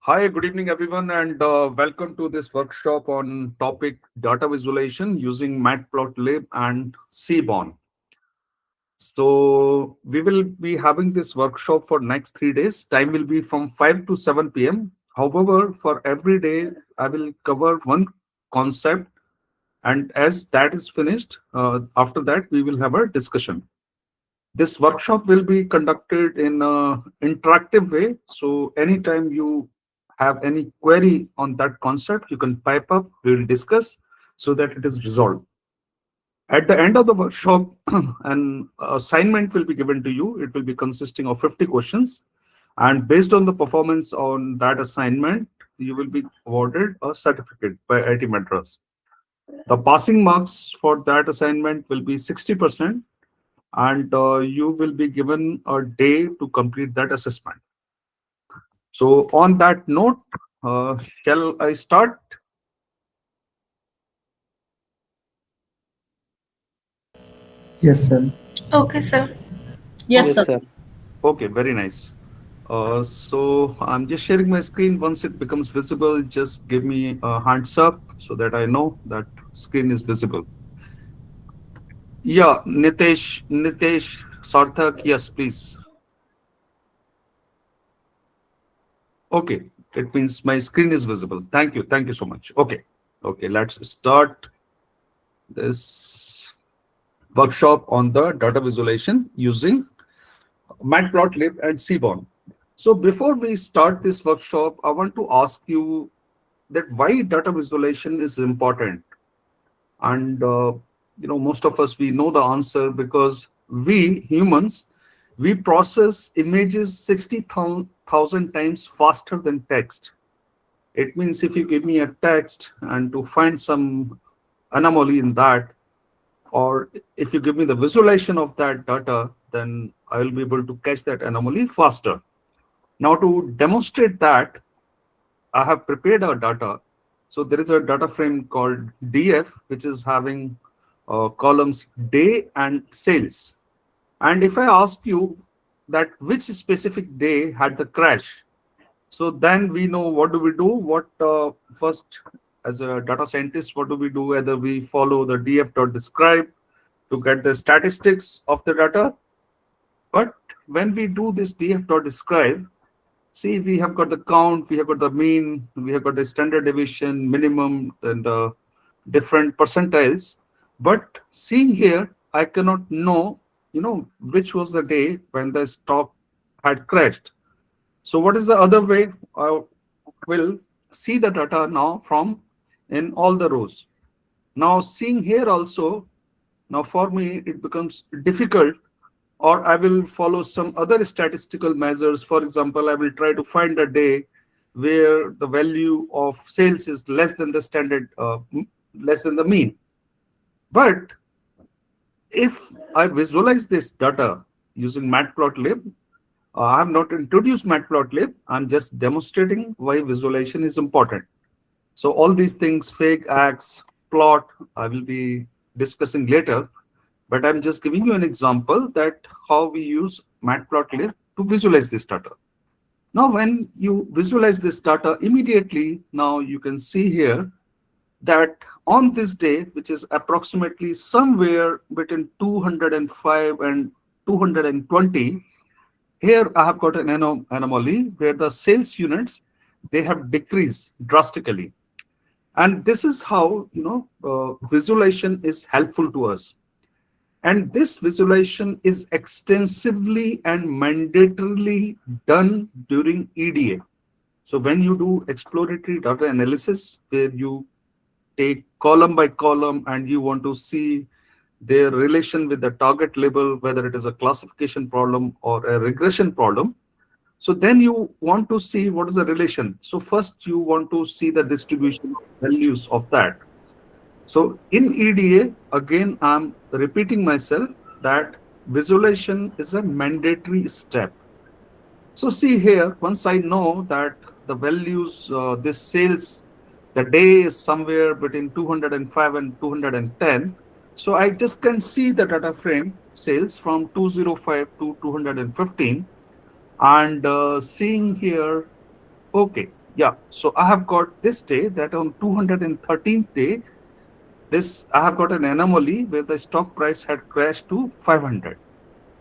Hi, good evening, everyone, and welcome to this workshop on topic data visualization using Matplotlib and Seaborn. So we will be having this workshop for next 3 days. Time will be from 5 to 7 p.m. However, for every day, I will cover one concept, and as that is finished, after that we will have a discussion. This workshop will be conducted in an interactive way. So anytime you have any query on that concept, you can pipe up, we will discuss so that it is resolved. At the end of the workshop, an assignment will be given to you. It will be consisting of 50 questions. And based on the performance on that assignment, you will be awarded a certificate by IIT Madras. The passing marks for that assignment will be 60%, and you will be given a day to complete that assessment. So on that note, shall I start? Yes, sir. Okay, sir. Yes, Okay, Yes. sir. okay, very nice. So I'm just sharing my screen. Once it becomes visible, just give me a hands up so that I know that screen is visible. Yeah, Nitesh, Sarthak, yes, please. Okay, it means my screen is visible. Thank you so much. Okay, let's start this workshop on the data visualization using Matplotlib and Seaborn. So before we start this workshop, I want to ask you that why data visualization is important. And most of us we know the answer because we humans we process images 60,000 times faster than text. It means if you give me a text and to find some anomaly in that, or if you give me the visualization of that data, then I will be able to catch that anomaly faster. Now, to demonstrate that, I have prepared our data. So there is a data frame called DF, which is having columns day and sales. And if I ask you that which specific day had the crash, so then we know what do we do. What first, as a data scientist, what do we do? Whether we follow the df.describe to get the statistics of the data. But when we do this df.describe, see, we have got the count, we have got the mean, we have got the standard deviation, minimum, and the different percentiles. But seeing here, I cannot know, which was the day when the stock had crashed. So what is the other way? I will see the data now from in all the rows. Now seeing here also, now for me it becomes difficult, or I will follow some other statistical measures. For example, I will try to find a day where the value of sales is less than the standard, less than the mean. But if I visualize this data using Matplotlib, I have not introduced Matplotlib. I'm just demonstrating why visualization is important. So all these things, fig, ax, plot, I will be discussing later. But I'm just giving you an example that how we use Matplotlib to visualize this data. Now, when you visualize this data immediately, now you can see here that on this day, which is approximately somewhere between 205 and 220, here I have got an anomaly where the sales units, they have decreased drastically. And this is how, visualization is helpful to us. And this visualization is extensively and mandatorily done during EDA. So when you do exploratory data analysis, where you take column by column and you want to see their relation with the target label, whether it is a classification problem or a regression problem, so then you want to see what is the relation. So first you want to see the distribution of values of that. So in EDA, again, I'm repeating myself that visualization is a mandatory step. So see here, once I know that the values, this sales, the day is somewhere between 205 and 210. So I just can see the data frame sales from 205 to 215. And seeing here, okay, Yeah, so I have got this day that on 213th day, this I have got an anomaly where the stock price had crashed to 500.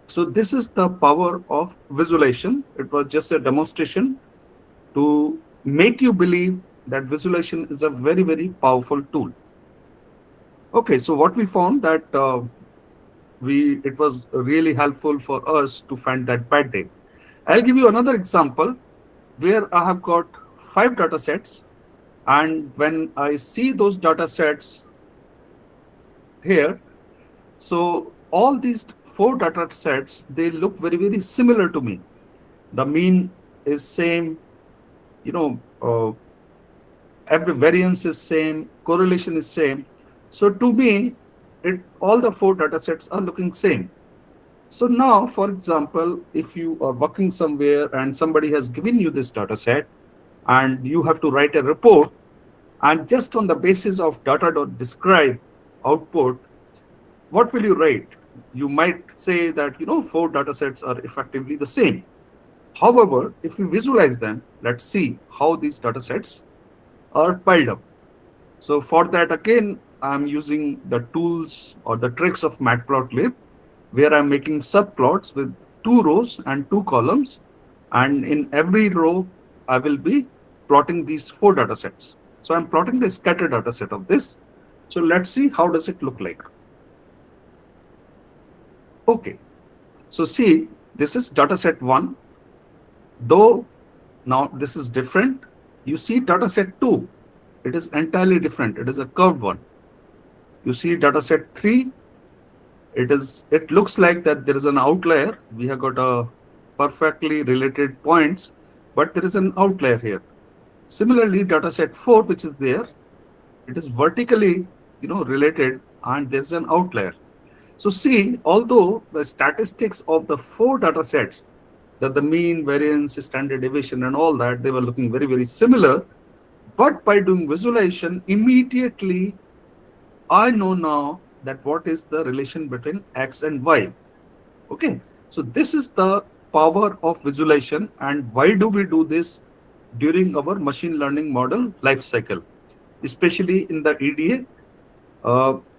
So this is the power of visualization. It was just a demonstration to make you believe that visualization is a very, very powerful tool. Okay, so what we found that it was really helpful for us to find that bad day. I'll give you another example where I have got 5 data sets, and when I see those data sets here, so all these 4 data sets, they look very, very similar to me. The mean is same, you know, every variance is same, correlation is same. So to me, all the 4 data sets are looking same. So now, for example, if you are working somewhere and somebody has given you this data set and you have to write a report, and just on the basis of data.describe output, what will you write? You might say that, 4 data sets are effectively the same. However, if we visualize them, let's see how these data sets are piled up. So for that, again, I'm using the tools or the tricks of Matplotlib, where I'm making subplots with 2 rows and 2 columns. And in every row, I will be plotting these 4 data sets. So I'm plotting the scatter data set of this. So let's see how does it look like. Okay, so see, this is data set 1. Though now this is different. You see data set 2, it is entirely different. It is a curved one. You see data set 3, it looks like that there is an outlier. We have got a perfectly related points, but there is an outlier here. Similarly, data set 4, which is there, it is vertically, related, and there's an outlier. So see, although the statistics of the 4 data sets, that the mean, variance, standard deviation, and all that, they were looking very, very similar. But by doing visualization, immediately I know now that what is the relation between X and Y. Okay, so this is the power of visualization. And why do we do this during our machine learning model life cycle, especially in the EDA?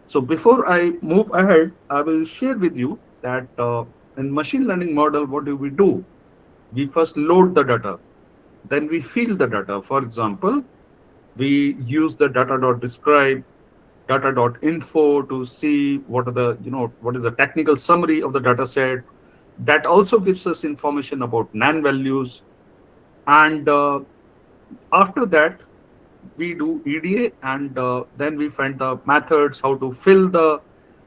So before I move ahead, I will share with you that in machine learning model, what do? We first load the data, then we fill the data. For example, we use the data.describe, data.info to see what is the technical summary of the data set. That also gives us information about NaN values. And after that, we do EDA, and then we find the methods, how to fill the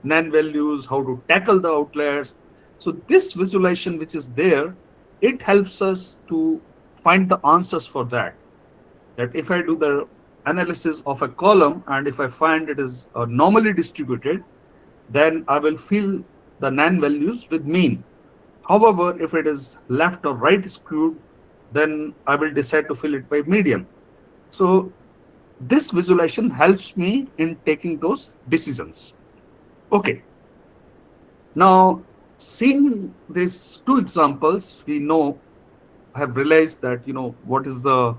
NaN values, how to tackle the outliers. So this visualization which is there, it helps us to find the answers for that. That if I do the analysis of a column and if I find it is normally distributed, then I will fill the NaN values with mean. However, if it is left or right skewed, then I will decide to fill it by median. So this visualization helps me in taking those decisions. Okay. Now, seeing these 2 examples, we have realized that, what is the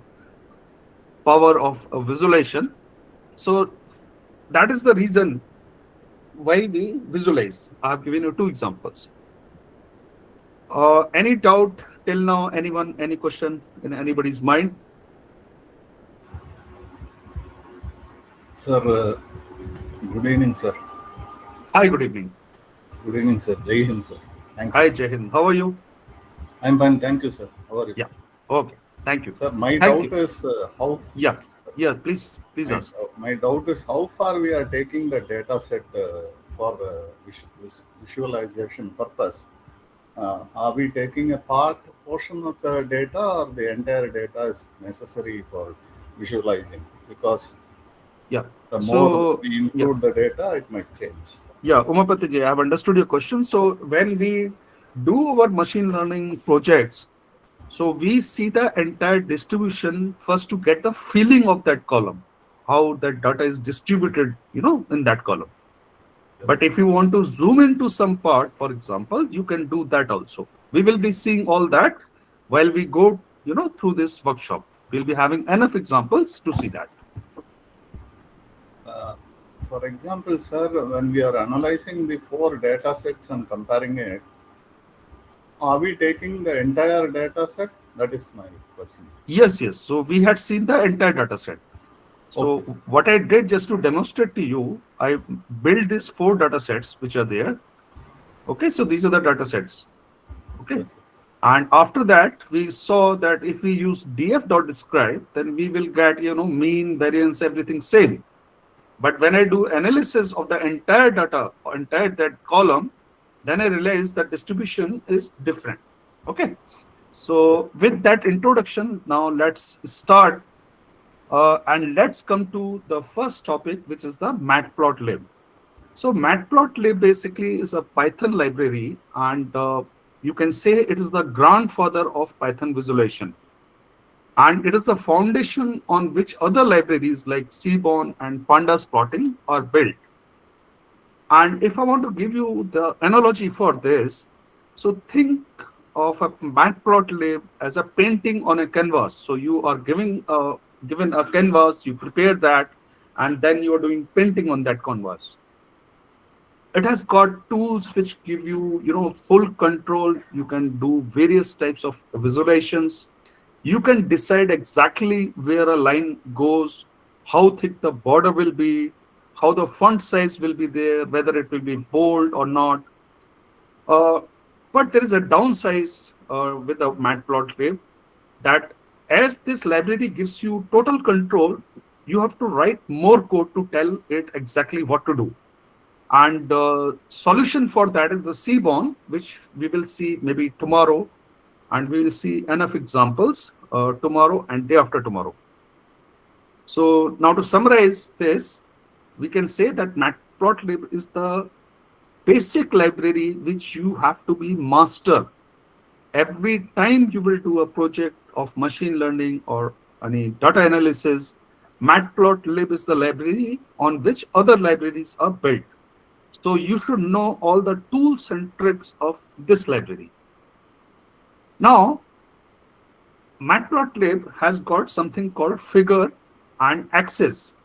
power of a visualization. So that is the reason why we visualize. I have given you 2 examples. Any doubt till now? Anyone, any question in anybody's mind? Sir, good evening, sir. Hi, good evening. Good evening, sir. Jai Hind, sir. Thank you. Hi, Jai Hind. How are you? I'm fine. Thank you, sir. How are you? Yeah. Okay. Thank you. Sir, my Thank doubt you. is how. Yeah. Yeah. Please ask. My doubt is how far we are taking the data set for visualization purpose. Are we taking a portion of the data, or the entire data is necessary for visualizing? Because Yeah. the So, more we include the data, it might change. Yeah, Umapati ji, I have understood your question. So when we do our machine learning projects, so we see the entire distribution first to get the feeling of that column, how that data is distributed, in that column. But if you want to zoom into some part, for example, you can do that also. We will be seeing all that while we go, through this workshop. We'll be having enough examples to see that. For example, sir, when we are analyzing the 4 data sets and comparing it, are we taking the entire data set? That is my question. Yes, yes. So we had seen the entire data set. So Okay. what I did just to demonstrate to you, I built these 4 data sets which are there. Okay, so these are the data sets. Okay. Yes, sir. And after that, we saw that if we use df.describe, then we will get, mean, variance, everything same. But when I do analysis of the entire data, entire that column, then I realize that distribution is different. Okay. So with that introduction, now let's start and let's come to the first topic, which is the Matplotlib. So Matplotlib basically is a Python library, and you can say it is the grandfather of Python visualization. And it is a foundation on which other libraries like Seaborn and Pandas plotting are built. And if I want to give you the analogy for this, so think of a Matplotlib as a painting on a canvas. So you are given a canvas, you prepare that, and then you are doing painting on that canvas. It has got tools which give you, full control. You can do various types of visualizations. You can decide exactly where a line goes, how thick the border will be, how the font size will be there, whether it will be bold or not. But there is a downside with the Matplotlib, that as this library gives you total control, you have to write more code to tell it exactly what to do. And the solution for that is the Seaborn, which we will see maybe tomorrow, and we will see enough examples tomorrow and day after tomorrow. So now to summarize this, we can say that Matplotlib is the basic library which you have to be master. Every time you will do a project of machine learning or any data analysis, Matplotlib is the library on which other libraries are built. So you should know all the tools and tricks of this library. Now, Matplotlib has got something called figure and axis.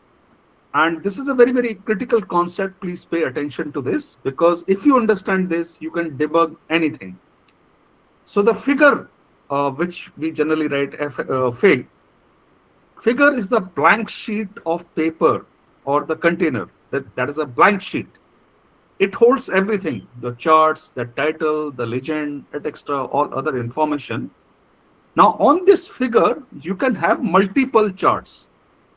And this is a very, very critical concept. Please pay attention to this, because if you understand this, you can debug anything. So the figure, which we generally write fig, figure is the blank sheet of paper or the container. That is a blank sheet. It holds everything, the charts, the title, the legend, etc., all other information. Now on this figure, you can have multiple charts.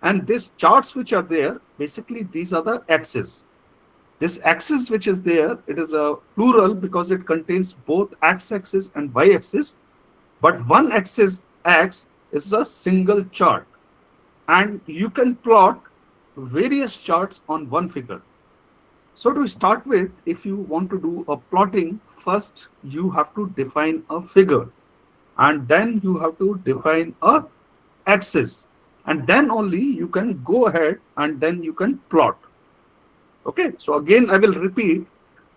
And these charts which are there, basically these are the axes. This axis which is there, it is a plural because it contains both x-axis and y-axis. But one axis x is a single chart. And you can plot various charts on one figure. So to start with, if you want to do a plotting, first you have to define a figure, and then you have to define a axis, and then only you can go ahead and then you can plot. Okay, so again I will repeat,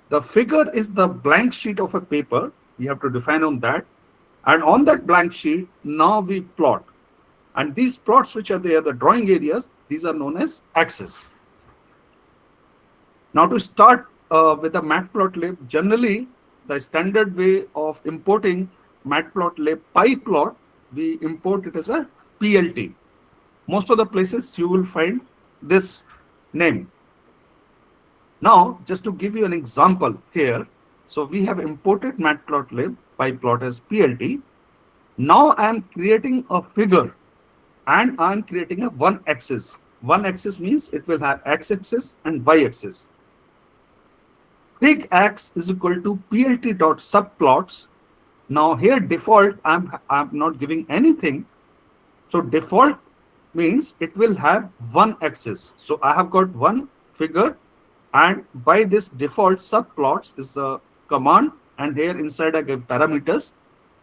the figure is the blank sheet of a paper. We have to define on that, and on that blank sheet now we plot, and these plots which are there, the drawing areas, these are known as axes. Now to start with the Matplotlib, generally the standard way of importing Matplotlib pyplot, we import it as a PLT. Most of the places you will find this name. Now, just to give you an example here, so we have imported Matplotlib pyplot as PLT. Now I am creating a figure and I am creating a one axis. One axis means it will have x-axis and y-axis. Fig x is equal to plt.subplots. Now here default, I'm not giving anything. So default means it will have one axis. So I have got one figure, and by this default subplots is a command, and here inside I give parameters.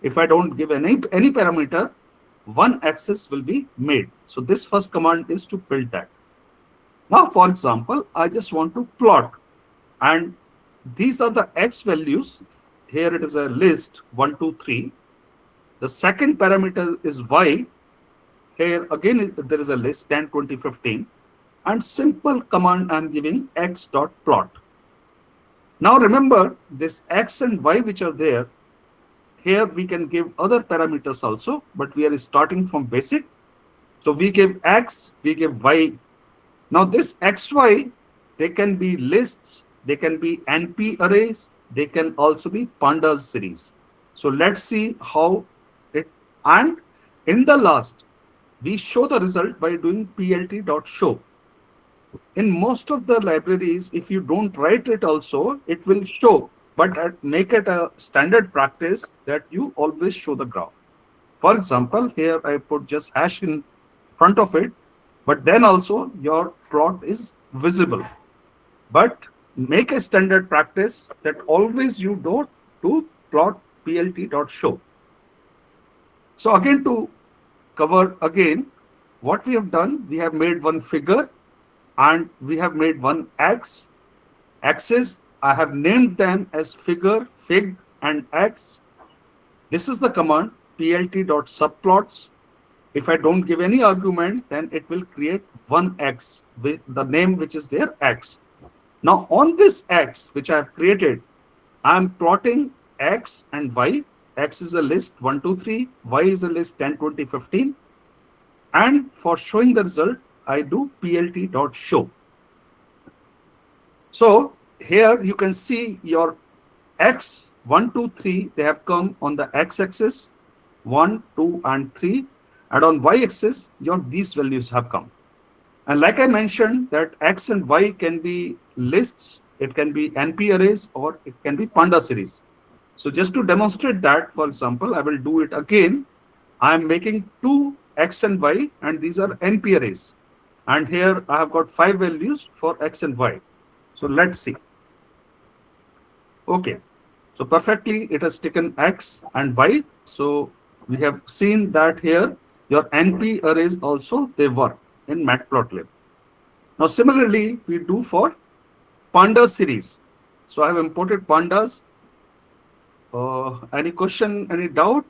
If I don't give any parameter, one axis will be made. So this first command is to build that. Now, for example, I just want to plot, and these are the x values. Here it is a list 1, 2, 3. The second parameter is y, here again there is a list 10, 20, 15, and simple command I'm giving x dot plot. Now remember this x and y which are there. Here we can give other parameters also, but we are starting from basic. So we give x, we give y. Now this xy, they can be lists, they can be NP arrays, they can also be pandas series. So let's see how it, and in the last, we show the result by doing plt.show. In most of the libraries, if you don't write it also, it will show, but make it a standard practice that you always show the graph. For example, here I put just hash in front of it, but then also your plot is visible. But make a standard practice that always you do plot plt.show. So again, to cover again, what we have done, we have made one figure and we have made one axis. I have named them as figure, fig, and x. This is the command plt.subplots. If I don't give any argument, then it will create one x with the name which is there, x. Now on this x which I have created, I am plotting x and y. X is a list 1, 2, 3, y is a list 10, 20, 15. And for showing the result, I do plt.show. So here you can see your x 1, 2, 3, they have come on the x-axis 1, 2, and 3, and on y-axis these values have come. And like I mentioned, that x and y can be lists, it can be NP arrays, or it can be panda series. So just to demonstrate that, for example, I will do it again. I am making two x and y, and these are NP arrays. And here I have got 5 values for x and y. So let's see. Okay, so perfectly it has taken x and y. So we have seen that here your NP arrays also, they work in Matplotlib. Now similarly, we do for panda series. So I have imported pandas. Any question, any doubt?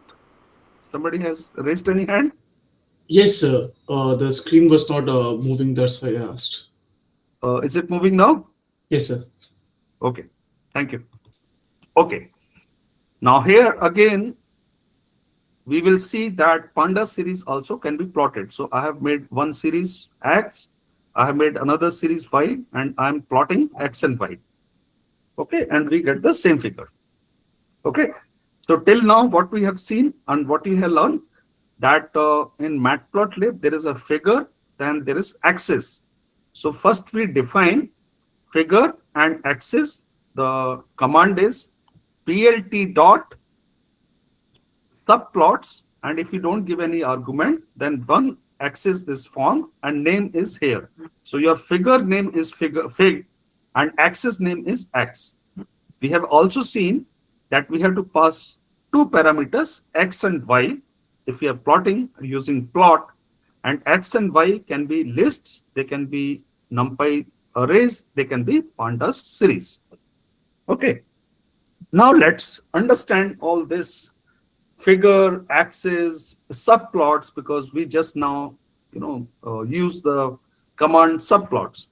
Somebody has raised any hand? Yes, sir. The screen was not moving, that's why I asked. Is it moving now? Yes, sir. Okay, thank you. Okay, now here again, we will see that panda series also can be plotted. So I have made one series x, I have made another series y, and I'm plotting x and y. Okay, and we get the same figure. Okay, so till now what we have seen and what you have learned, that in Matplotlib there is a figure, then there is axis. So first we define figure and axis. The command is plt dot subplots, and if you don't give any argument, then one axis is formed and name is here. So your figure name is fig and axis name is x. We have also seen that we have to pass two parameters, x and y, if we are plotting using plot, and x and y can be lists, they can be numpy arrays, they can be pandas series. Okay, now let's understand all this figure, axis, subplots, because we just now use the command subplots.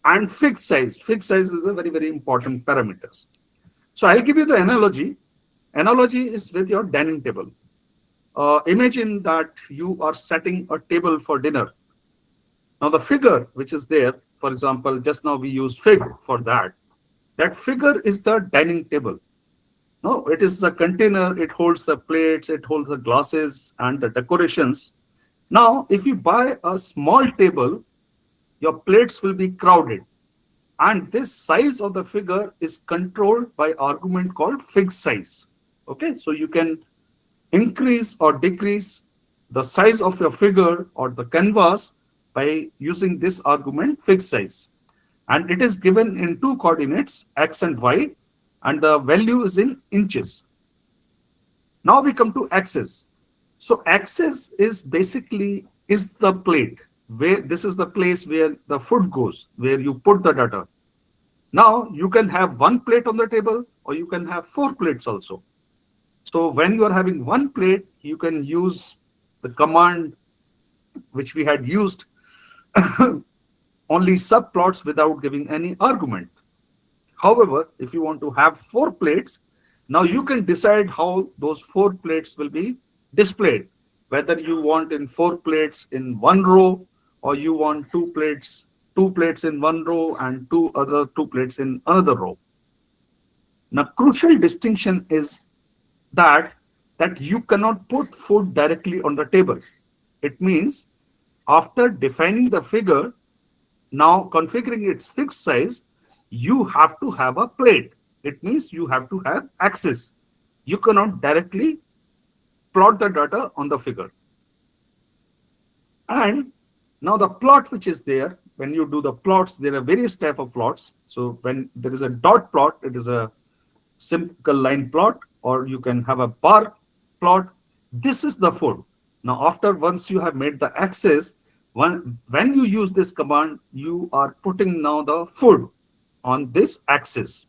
And fig size. Fig size is a very, very important parameters. So I'll give you the analogy. Analogy is with your dining table. Imagine that you are setting a table for dinner. Now the figure which is there, for example, just now we use fig for that. That figure is the dining table. No, it is a container, it holds the plates, it holds the glasses and the decorations. Now, if you buy a small table, your plates will be crowded. And this size of the figure is controlled by argument called fig size. Okay, so you can increase or decrease the size of your figure or the canvas by using this argument fig size. And it is given in two coordinates, x and y, and the value is in inches. Now we come to axis. So axis is basically the plate, where this is the place where the food goes, where you put the data. Now you can have one plate on the table, or you can have 4 plates also. So when you are having one plate, you can use the command which we had used only subplots without giving any argument. However, if you want to have 4 plates, now you can decide how those 4 plates will be displayed, whether you want in 4 plates in one row, or you want 2 plates in one row and 2 plates in another row. Now, crucial distinction is that you cannot put food directly on the table. It means after defining the figure, now configuring its fixed size, you have to have a plate. It means you have to have axis. You cannot directly plot the data on the figure. And now the plot which is there, when you do the plots, there are various type of plots. So when there is a dot plot, it is a simple line plot, or you can have a bar plot. This is the food. Now, once you have made the axis, when you use this command, you are putting now the food on this axis.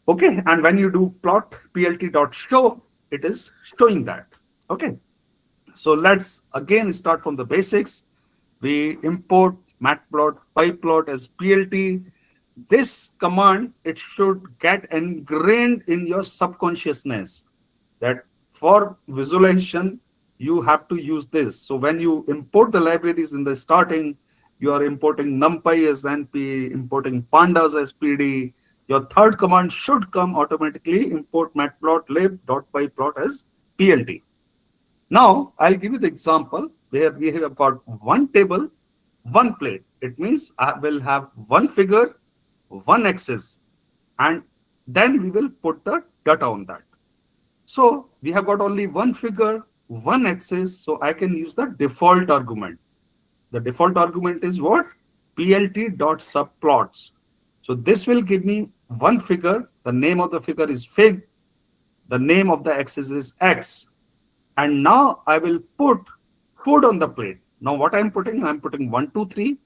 Okay, and when you do plot plt.show, it is showing that. Okay, so let's again start from the basics. We import matplotlib as plt. This command, it should get ingrained in your subconsciousness that for visualization, you have to use this. So when you import the libraries in the starting, you are importing numpy as np, importing pandas as pd. Your third command should come automatically, import matplotlib.pyplot as plt. Now, I'll give you the example where we have got one table, one plate. It means I will have one figure, one axis, and then we will put the data on that. So we have got only one figure, one axis, so I can use the default argument. The default argument is what? plt.subplots. So this will give me one figure. The name of the figure is fig. The name of the axis is x. And now I will put food on the plate. Now what I'm putting 1, 2, 3.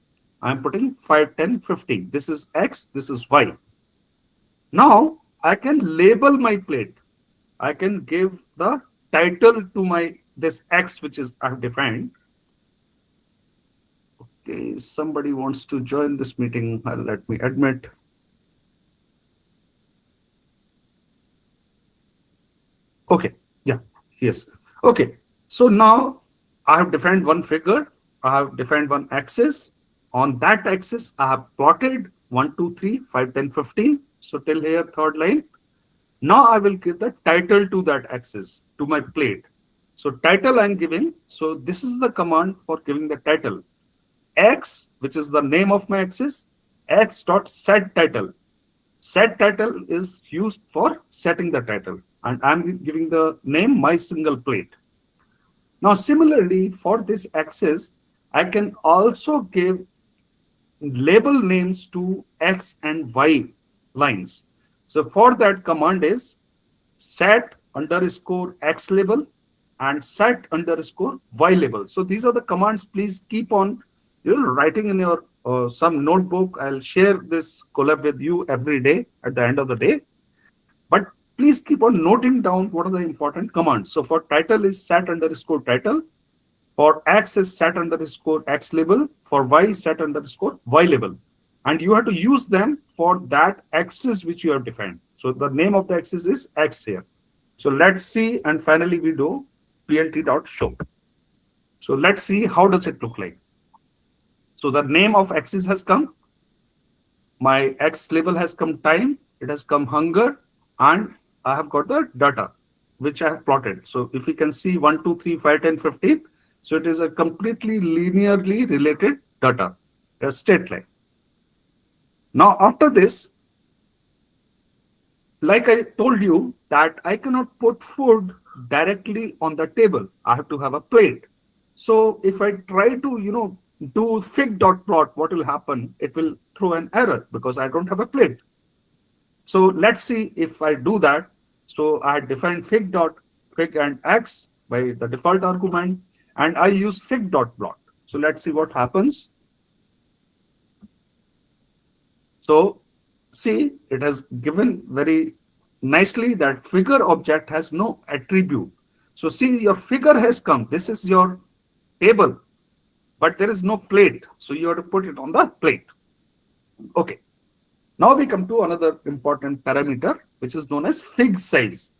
I'm putting 5, 10, 15. This is x, this is y. Now I can label my plate. I can give the title to this x which is I've defined. Okay, somebody wants to join this meeting. Let me admit. Okay, yeah, yes. Okay, so now I have defined one figure. I have defined one axis. On that axis, I have plotted 1, 2, 3, 5, 10, 15. So till here, third line. Now I will give the title to that axis, to my plate. So title I'm giving. So this is the command for giving the title. X, which is the name of my axis, x.set title. Set title is used for setting the title. And I'm giving the name my single plate. Now, similarly, for this axis, I can also give label names to X and Y lines. So for that, command is set_X label and set_Y label. So these are the commands. Please keep on writing in your some notebook. I'll share this collab with you every day at the end of the day. But please keep on noting down what are the important commands. So for title is set_title. For X is set_X label. For Y set_Y label. And you have to use them for that axis which you have defined. So the name of the axis is X here. So let's see, and finally we do plt.show. So let's see how does it look like. So the name of axis has come. My X label has come time. It has come hunger. And I have got the data which I have plotted. So if you can see 1, 2, 3, 5, 10, 15. So it is a completely linearly related data, a straight line. Now after this, like I told you that I cannot put food directly on the table. I have to have a plate. So if I try to, do fig.plot, what will happen? It will throw an error because I don't have a plate. So let's see if I do that. So I defined fig and x by the default argument, and I use fig.plot. So let's see what happens. So see, it has given very nicely that figure object has no attribute. So see, your figure has come. This is your table, but there is no plate. So you have to put it on the plate. Okay. Now we come to another important parameter, which is known as fig size.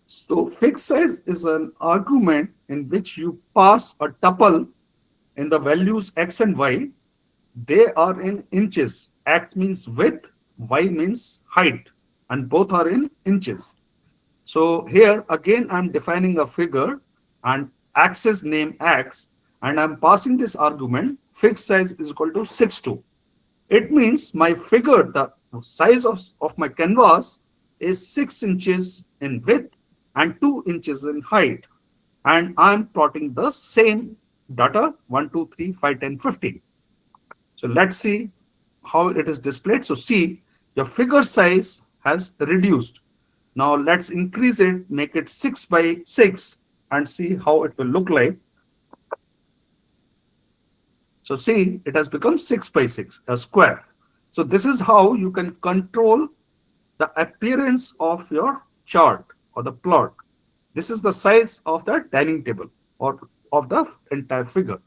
So fig size is an argument in which you pass a tuple in the values x and y. They are in inches. X means width, y means height, and both are in inches. So here again, I'm defining a figure and axis name x, and I'm passing this argument fig size is equal to 6:2. It means my figure, the size of my canvas is 6 inches in width and 2 inches in height. And I'm plotting the same data 1, 2, 3, 5, 10, 15. So let's see how it is displayed. So see, your figure size has reduced. Now let's increase it, make it 6 by 6 and see how it will look like. So see, it has become 6 by 6, a square. So this is how you can control the appearance of your chart or the plot. This is the size of the dining table or of the entire figure.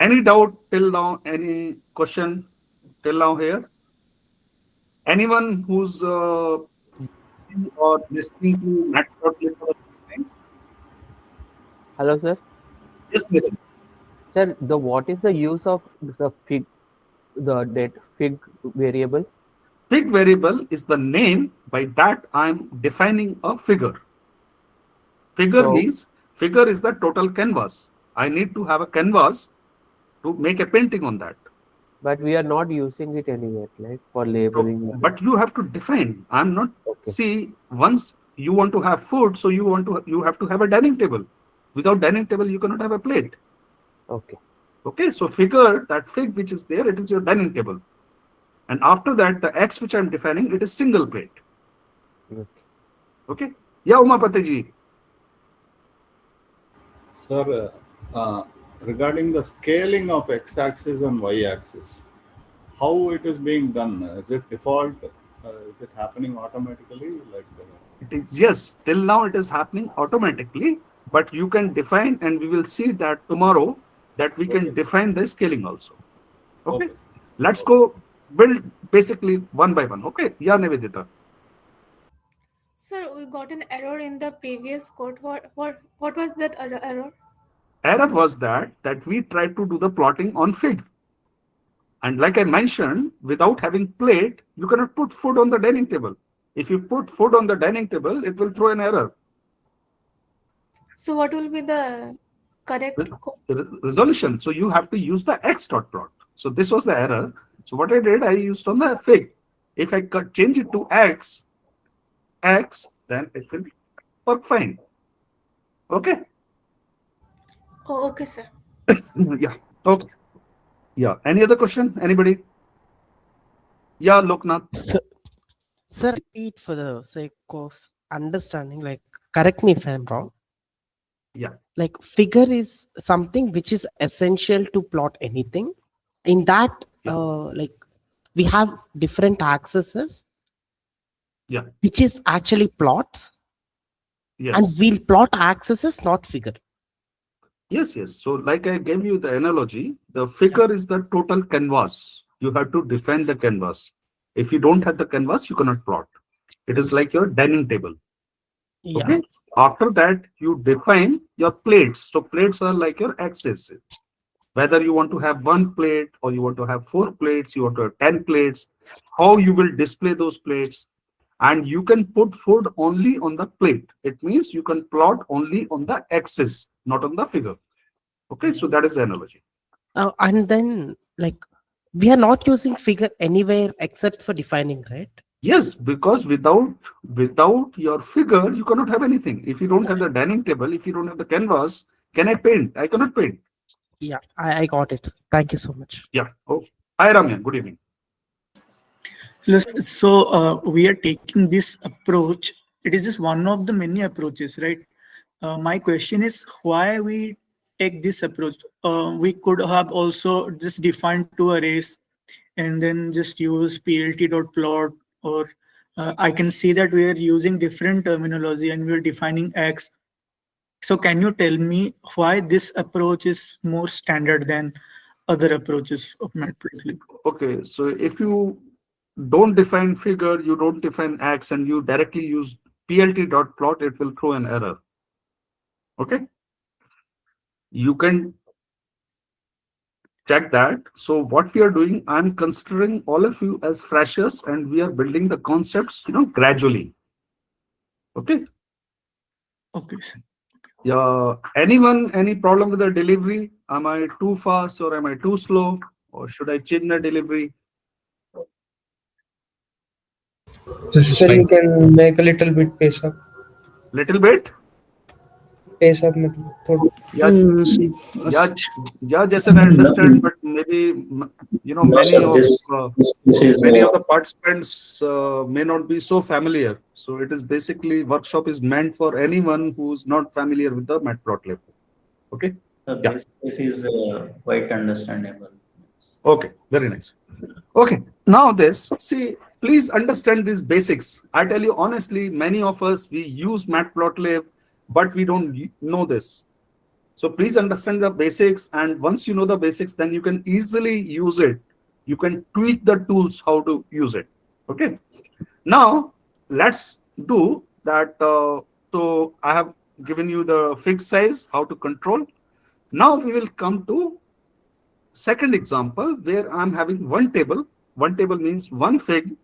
Any doubt till now? Any question till now here? Anyone who's or listening to Matplotlib for the first time? Hello, sir. Yes, Nitin. Sir, what is the use of the fig variable? Fig variable is the name by that I'm defining a figure. Figure So- means figure is the total canvas. I need to have a canvas to make a painting on that. But we are not using it anywhere, like for So, labeling. but you have to define. I'm not. Okay. See, once you want to have food, so you have to have a dining table. Without dining table, you cannot have a plate. Okay. Okay, so figure that fig which is there, it is your dining table. And after that, the X which I'm defining, it is single plate. Okay. Okay. Yeah, Umapati ji. Sir, regarding the scaling of x-axis and y-axis, how it is being done? Is it default? Is it happening automatically? It is, yes, till now it is happening automatically, but you can define, and we will see that tomorrow, that we can Okay. define the scaling also. Okay. Okay. Let's go build basically one by one. Okay. Yeah, Nivedita. Sir, we got an error in the previous code. What was that error? Error was that we tried to do the plotting on fig. And like I mentioned, without having plate, you cannot put food on the dining table. If you put food on the dining table, it will throw an error. So what will be the correct code? Resolution. So you have to use the x dot plot. So this was the error. So what I did, I used on the fig. If I change it to x, then it will work fine. Okay. Oh, okay, sir. Yeah. Okay. Yeah. Any other question? Anybody? Yeah, Loknath. Sir, repeat for the sake of understanding, like, correct me if I'm wrong. Yeah. Like, figure is something which is essential to plot anything. In that, Yeah. like, we have different axes, Yeah. which is actually plots, Yes. and we'll plot axes, not figure. Yes, yes. So like I gave you the analogy, the figure is the total canvas. You have to define the canvas. If you don't have the canvas, you cannot plot. It is like your dining table. Yeah. Okay. After that, you define your plates. So plates are like your axes. Whether you want to have one plate or you want to have 4 plates, you want to have 10 plates, how you will display those plates. And you can put food only on the plate. It means you can plot only on the axis, not on the figure. Okay, so that is the analogy. And then, like, we are not using figure anywhere except for defining, right? Yes, because without your figure, you cannot have anything. If you don't have the dining table, if you don't have the canvas, can I paint? I cannot paint. Yeah, I got it. Thank you so much. Yeah. Oh, hi Ramya. Good evening. So we are taking this approach. It is just one of the many approaches, right? My question is why we take this approach. We could have also just defined 2 arrays and then just use plt.plot, or I can see that we are using different terminology and we are defining x So can you tell me why this approach is more standard than other approaches of Matplotlib? Okay, so if you don't define figure, you don't define X, and you directly use plt.plot, it will throw an error. Okay, you can check that. So what we are doing, I'm considering all of you as freshers, and we are building the concepts, gradually. Okay. Okay, sir. Yeah. Anyone, any problem with the delivery? Am I too fast or am I too slow? Or should I change the delivery? Sir, you can make a little bit pace up. Little bit? Pace up, मतलब थोड़ा. Yeah, yeah, Jason, I understand, but maybe many of the participants may not be so familiar. So it is basically workshop is meant for anyone who's not familiar with the Matplotlib. Okay. Yeah. This is quite understandable. Okay, very nice. Okay, now see, please understand these basics. I tell you honestly, many of us, we use Matplotlib, but we don't know this. So please understand the basics, and once you know the basics, then you can easily use it. You can tweak the tools how to use it. Okay. Now let's do that. So I have given you the fixed size, how to control. Now we will come to second example where I'm having one table. One table means one fig.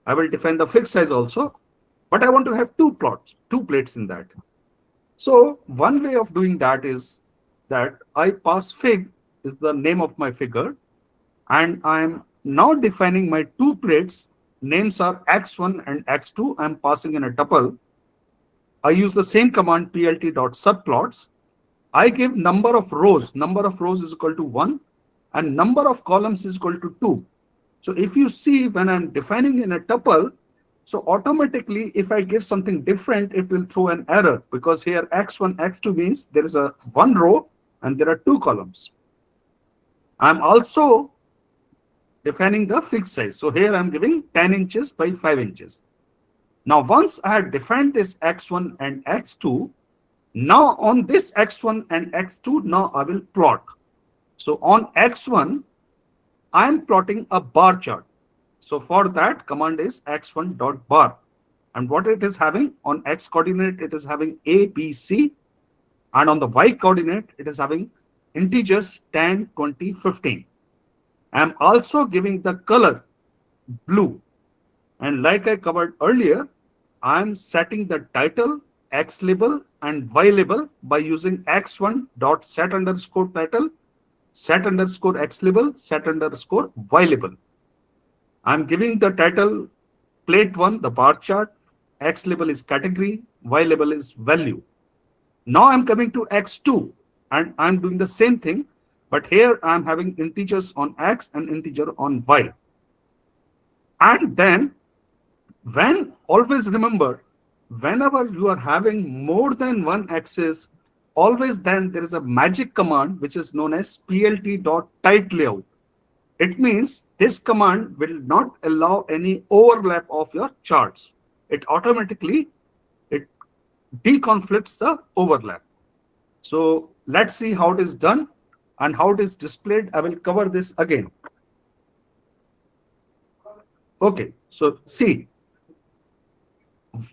I will define the fixed size also, but I want to have two plates in that. So one way of doing that is that I pass fig is the name of my figure, and I'm now defining my two plates. Names are x1 and x2. I'm passing in a tuple. I use the same command plt.subplots. I give number of rows. Number of rows is equal to 1, and number of columns is equal to 2. So if you see when I'm defining in a tuple, so automatically, if I give something different, it will throw an error, because here x1, x2 means there is a one row and there are two columns. I'm also defining the fixed size. So here I'm giving 10 inches by 5 inches. Now, once I have defined this x1 and x2, now on this x1 and x2, now I will plot. So on x1, I'm plotting a bar chart. So for that, command is x1.bar. And what it is having on x coordinate, it is having A, B, C. And on the y coordinate, it is having integers 10, 20, 15. I'm also giving the color blue. And like I covered earlier, I'm setting the title, x label, and y label by using x1.set_title, set_x label, set_y label. I'm giving the title plate 1, the bar chart, x label is category, y label is value. Now I'm coming to x2 and I'm doing the same thing, but here I'm having integers on x and integer on y. And then always remember, whenever you are having more than one axis, always then there is a magic command which is known as plt.tightLayout. It means this command will not allow any overlap of your charts. It automatically deconflicts the overlap. So let's see how it is done and how it is displayed. I will cover this again. Okay, so see,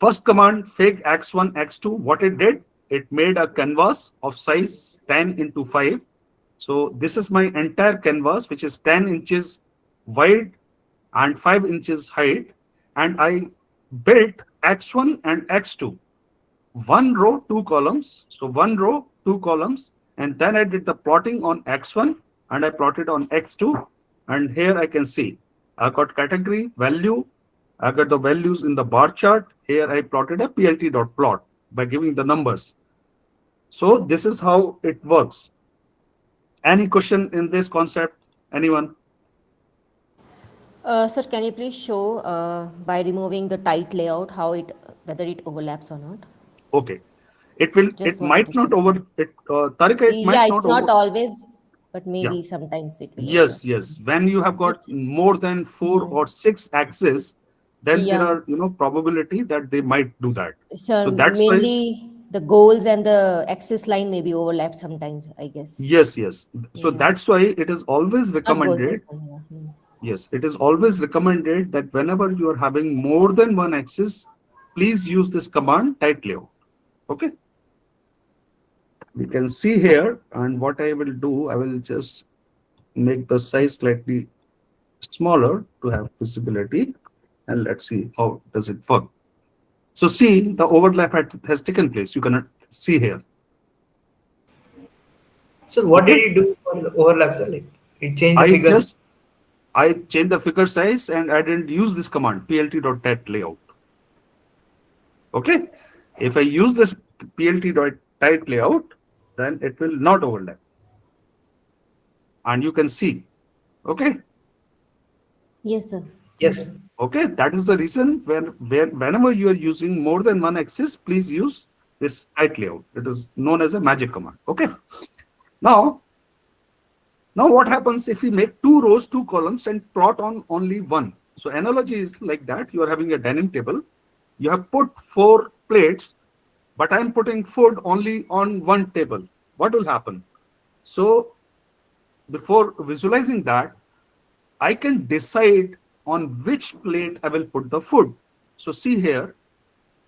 first command fig x1, x2, what it did, it made a canvas of size 10 into 5. So this is my entire canvas, which is 10 inches wide and 5 inches height. And I built x1 and x2, one row, two columns. So one row, two columns. And then I did the plotting on x1 and I plotted on x2. And here I can see I got category, value. I got the values in the bar chart. Here I plotted a plt.plot by giving the numbers. So this is how it works. Any question in this concept? Anyone? Sir, can you please show by removing the tight layout whether it overlaps or not? Okay. It will. Just it might not over. Tarika, it might yeah, not it's not over. always, but maybe Yeah. sometimes it will. Yes, overlap. yes. When you have got more than 4 or 6 axes, then there Yeah. are probability that they might do that. Sir, So that's why. mainly the goals and the axis line may be overlapped sometimes, I guess. Yes, yes. So Yeah. that's why it is always Not goals, recommended. this one, yeah. Yes, it is always recommended that whenever you are having more than one axis, please use this command tight layout. Okay. We can see here, and what I will do, I will just make the size slightly smaller to have visibility, and let's see how does it work. So see, the overlap has taken place. You cannot see here. So what did you do for the overlap, sir? Like it changed the figures. I changed the figure size and I didn't use this command plt.tight layout. Okay. If I use this plt.tight layout, then it will not overlap. And you can see. Okay. Yes, sir. Yes. Okay. That is the reason whenever you are using more than one axis, please use this tight layout. It is known as a magic command. Okay. Now what happens if we make 2 rows, 2 columns and plot on only one? So analogy is like that. You are having a dining table. You have put 4 plates, but I'm putting food only on one table. What will happen? So before visualizing that, I can decide on which plate I will put the food. So see here,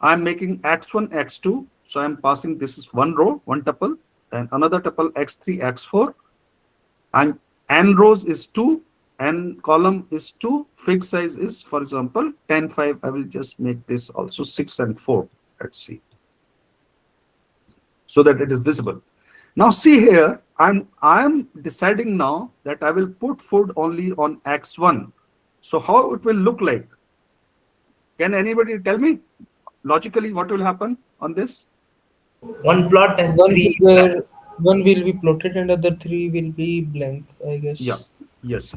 I'm making x1, x2. So I'm passing, this is one row, one tuple, then another tuple x3, x4. And n rows is 2, n column is 2, fig size is, for example, 10, 5. I will just make this also 6 and 4. Let's see. So that it is visible. Now see here, I'm deciding now that I will put food only on x1. So how it will look like? Can anybody tell me logically what will happen on this? One plot and One three. figure, one will be plotted and other 3 will be blank, I guess. Yeah. Yes.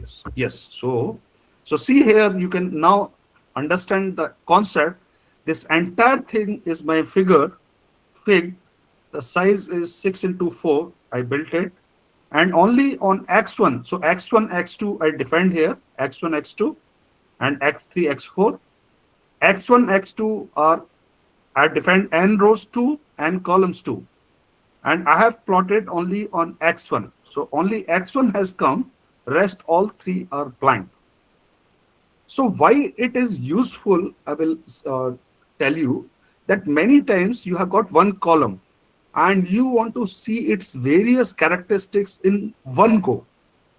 So see here, you can now understand the concept. This entire thing is my fig. The size is 6 into 4. I built it. And only on x1. So x1, x2, I defined here. x1, x2 and x3, x4. x1, x2 are, I defined n rows 2 and columns 2. And I have plotted only on x1. So only x1 has come, rest all 3 are blank. So why it is useful, I will tell you that many times you have got one column and you want to see its various characteristics in one go.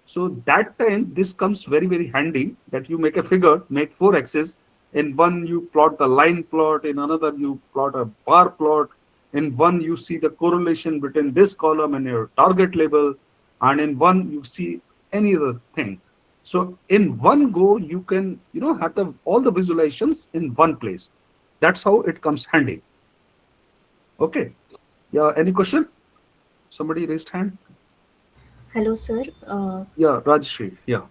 So that time this comes very, very handy that you make a figure, make 4 axes. In one you plot the line plot, in another you plot a bar plot. In one, you see the correlation between this column and your target label. And in one, you see any other thing. So in one go, you can, have all the visualizations in one place. That's how it comes handy. Okay. Yeah. Any question? Somebody raised hand. Hello, sir. Yeah, Rajshri. Yeah.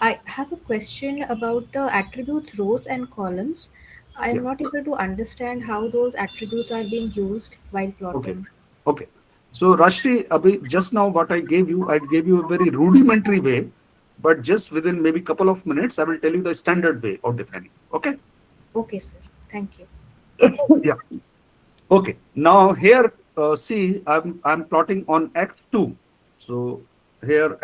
I have a question about the attributes rows and columns. I am not able to understand how those attributes are being used while plotting. Okay. So Rashri, Abhi, just now what I gave you a very rudimentary way, but just within maybe couple of minutes, I will tell you the standard way of defining. Okay. Okay, sir. Thank you. Yeah. Okay. Now here, see, I'm plotting on x2. So here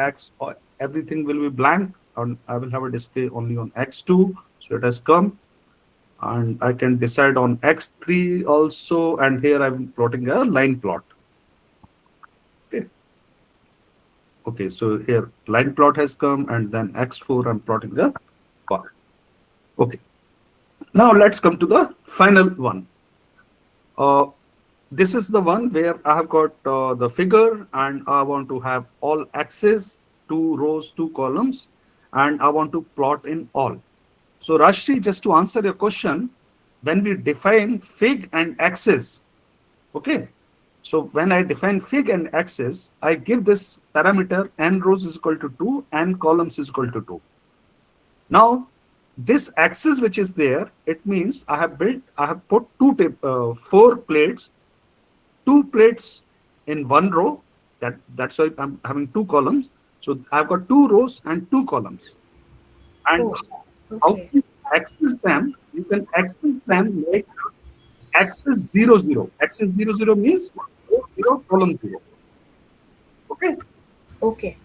everything will be blank, and I will have a display only on x2. So it has come. And I can decide on x3 also, and here I'm plotting a line plot. Okay, so here line plot has come, and then x4 I'm plotting the bar. Okay, now let's come to the final one. This is the one where I have got the figure, and I want to have all axes, 2 rows, 2 columns, and I want to plot in all. So Rashri, just to answer your question, when we define fig and axis, okay, so when I define fig and axis, I give this parameter n rows is equal to 2, n columns is equal to 2. Now, this axis which is there, it means I have put 4 plates, 2 plates in one row. That's why I'm having 2 columns. So I've got 2 rows and 2 columns. And how you access them, you can access them like axis 0, 0. Axis 0, 0 means row 0, column 0. Okay. Okay.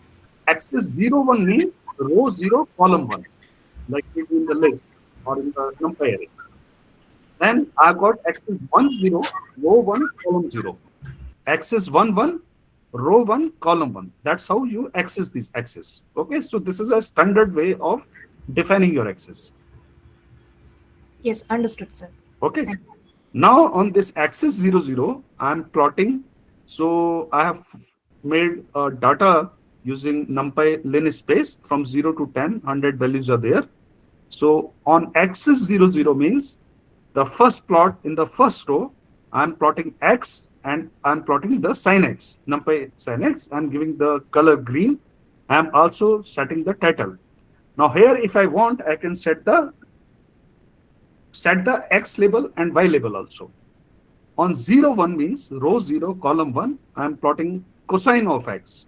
Axis 0, 1 means row 0, column 1, like in the list or in the numpy array. Then I got axis 1, 0, row 1, column 0. Axis 1, 1, row 1, column 1. That's how you access these axes. Okay, so this is a standard way of defining your axis. Yes, understood, sir. Okay. Now on this axis 0, 0, I'm plotting. So I have made data using NumPy linspace from 0 to 10, 100 values are there. So on axis 0, 0 means the first plot in the first row, I'm plotting X and I'm plotting the sin X, NumPy sin X. I'm giving the color green. I'm also setting the title. Now here, if I want, I can set the X label and Y label also. On 0, 1 means row 0, column 1, I'm plotting cosine of X.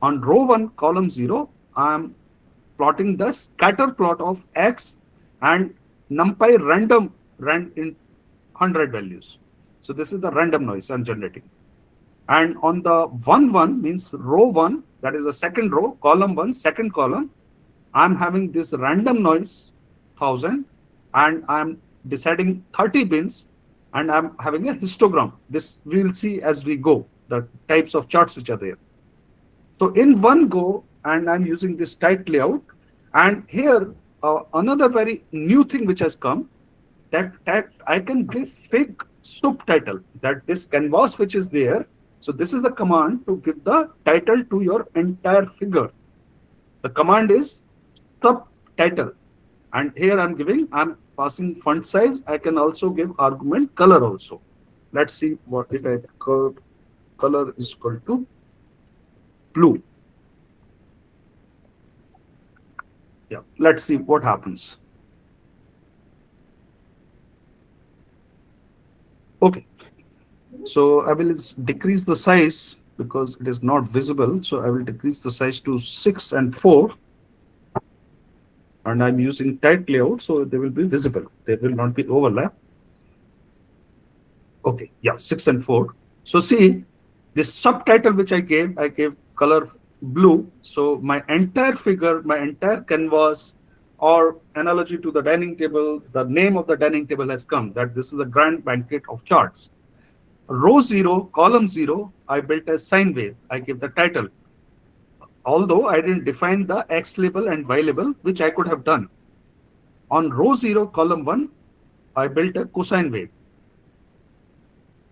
On row 1, column 0, I'm plotting the scatter plot of X and NumPy random in 100 values. So this is the random noise I'm generating. And on the 1, 1 means row 1, that is the second row, column 1, second column, I'm having this random noise 1000 and I'm deciding 30 bins and I'm having a histogram. This we will see as we go, the types of charts which are there. So in one go, and I'm using this tight layout. And here, another very new thing which has come, that I can give fig subtitle, that this canvas which is there. So this is the command to give the title to your entire figure. The command is subtitle. And here I'm passing font size. I can also give argument color also. Let's see what if I color is equal to blue. Yeah, let's see what happens. Okay, so I will decrease the size because it is not visible. So I will decrease the size to 6 and 4. And I'm using tight layout, so they will be visible. They will not be overlap. Okay, yeah, 6 and 4. So see, this subtitle which I gave color blue. So my entire figure, my entire canvas, or analogy to the dining table, the name of the dining table has come, that this is a grand banquet of charts. Row 0, column 0, I built a sine wave. I give the title. Although I didn't define the X label and Y label, which I could have done. On row 0, column 1, I built a cosine wave.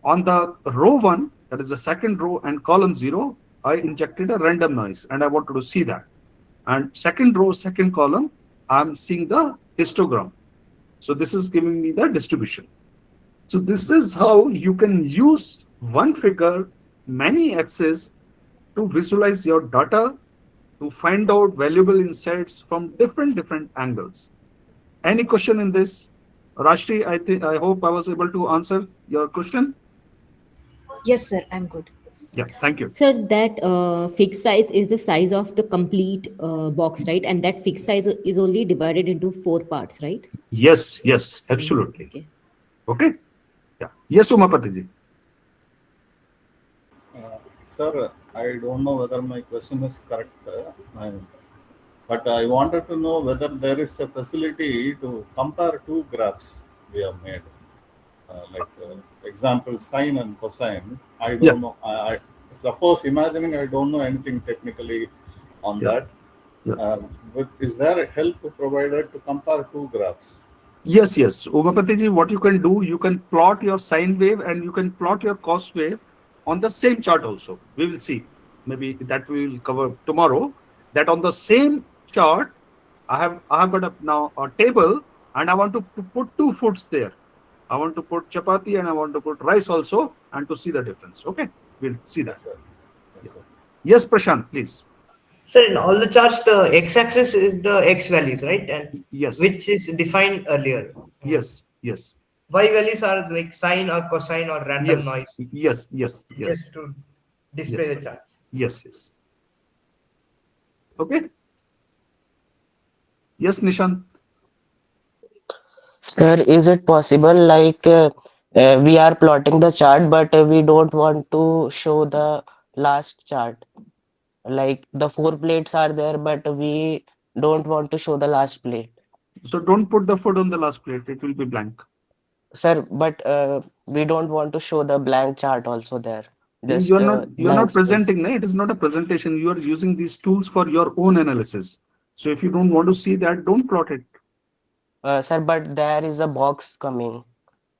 On the row 1, that is the second row, and column 0, I injected a random noise, and I wanted to see that. And second row, second column, I'm seeing the histogram. So this is giving me the distribution. So this is how you can use one figure, many axes, to visualize your data, to find out valuable insights from different angles. Any question in this? Rashti, I hope I was able to answer your question. Yes, sir, I'm good. Yeah, thank you. Sir, that fixed size is the size of the complete box, right? And that fixed size is only divided into 4 parts, right? Yes, absolutely. Okay. Yeah. Yes, Umapatiji. Sir, I don't know whether my question is correct, but I wanted to know whether there is a facility to compare two graphs we have made. Example, sine and cosine. I don't know. I suppose, imagining I don't know anything technically on that. But is there a help provided to compare two graphs? Yes. Umapatiji, what you can do, you can plot your sine wave and you can plot your cos wave on the same chart also. We will see. Maybe that we will cover tomorrow. That on the same chart, I have got now a table, and I want to put 2 foods there. I want to put chapati and I want to put rice also, and to see the difference. Okay, we'll see that. Yes, Prashant, please. Sir, in all the charts, the x-axis is the x values, right? And yes, which is defined earlier. Yes. Y values are like sine or cosine or random noise. Yes. Just to display the chart. Yes. Okay. Yes, Nishant. Sir, is it possible, like We are plotting the chart, but we don't want to show the last chart. Like the 4 plates are there, but we don't want to show the last plate. So don't put the food on the last plate. It will be blank. Sir, but we don't want to show the blank chart also there. Just You're blank not space. presenting, no? It is not a presentation. You are using these tools for your own analysis. So if you don't want to see that, don't plot it. Sir, but there is a box coming.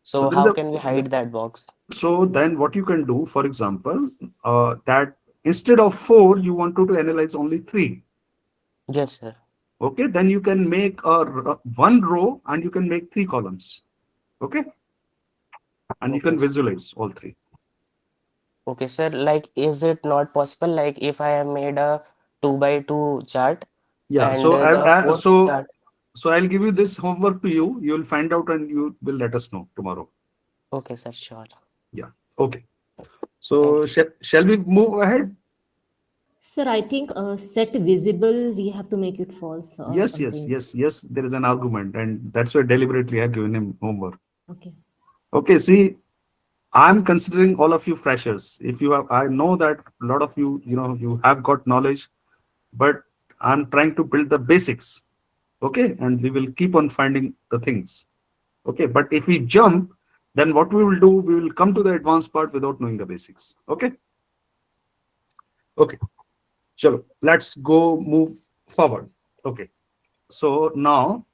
So there is how can we hide that box? So then what you can do, for example, that instead of 4, you wanted to analyze only 3. Yes, sir. Okay, then you can make one row and you can make 3 columns. Okay, and you can visualize all 3. Okay, sir. Like, is it not possible? Like, if I have made a 2 by 2 chart, Yeah. and So the fourth chart. so I'll give you this homework to you. You will find out and you will let us know tomorrow. Okay, sir. Sure. Yeah. Okay. So shall we move ahead? Sir, I think set visible, we have to make it false. Or Yes. something. There is an argument, and that's why deliberately I've given him homework. Okay. Okay. See, I'm considering all of you freshers. If you have, I know that a lot of you, you have got knowledge, but I'm trying to build the basics. Okay. And we will keep on finding the things. Okay. But if we jump, then what we will do, we will come to the advanced part without knowing the basics. Okay. Okay. So let's go move forward. Okay. So now,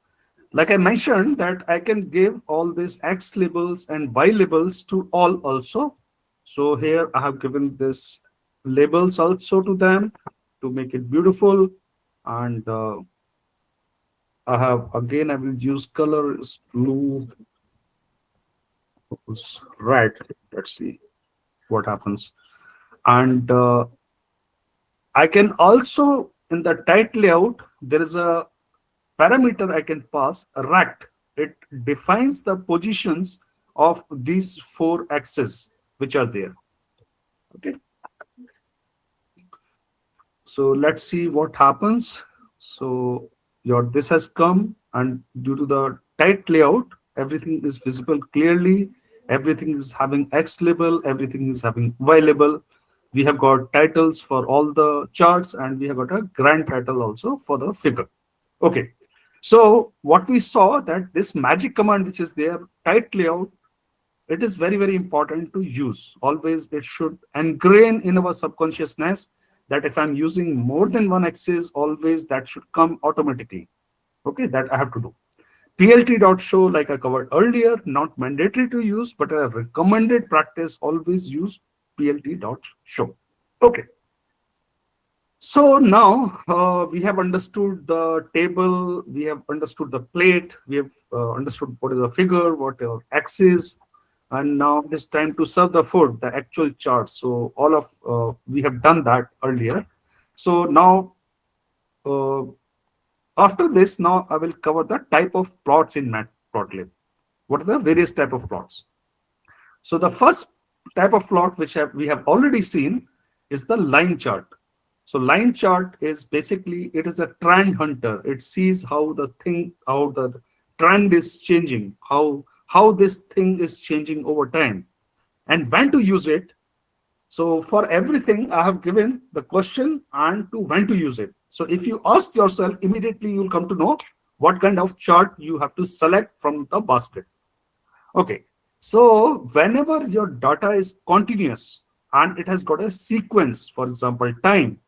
like I mentioned, that I can give all these X labels and Y labels to all also. So here I have given this labels also to them to make it beautiful. And I will use colors blue, red. Let's see what happens. And I can also, in the tight layout, there is a parameter I can pass, a rect. It defines the positions of these 4 axes which are there. Okay. So let's see what happens. So this has come, and due to the tight layout, everything is visible clearly. Everything is having X label, everything is having Y label. We have got titles for all the charts, and we have got a grand title also for the figure. Okay. So what we saw, that this magic command which is there, tight layout, it is very, very important to use. Always it should ingrain in our subconsciousness that if I'm using more than one axis, always that should come automatically. Okay, that I have to do. plt.show, like I covered earlier, not mandatory to use, but a recommended practice, always use plt.show. Okay. So now we have understood the table, we have understood the plate, we have understood what is a figure, what are axis, and now it's time to serve the food, the actual chart. So all of we have done that earlier. So now after this, now I will cover the type of plots in Matplotlib. What are the various type of plots? So the first type of plot which we have already seen is the line chart. So line chart is basically, it is a trend hunter. It sees how the trend is changing, how this thing is changing over time, and when to use it. So for everything, I have given the question and to when to use it. So if you ask yourself, immediately you'll come to know what kind of chart you have to select from the basket. Okay. So whenever your data is continuous and it has got a sequence, for example, time,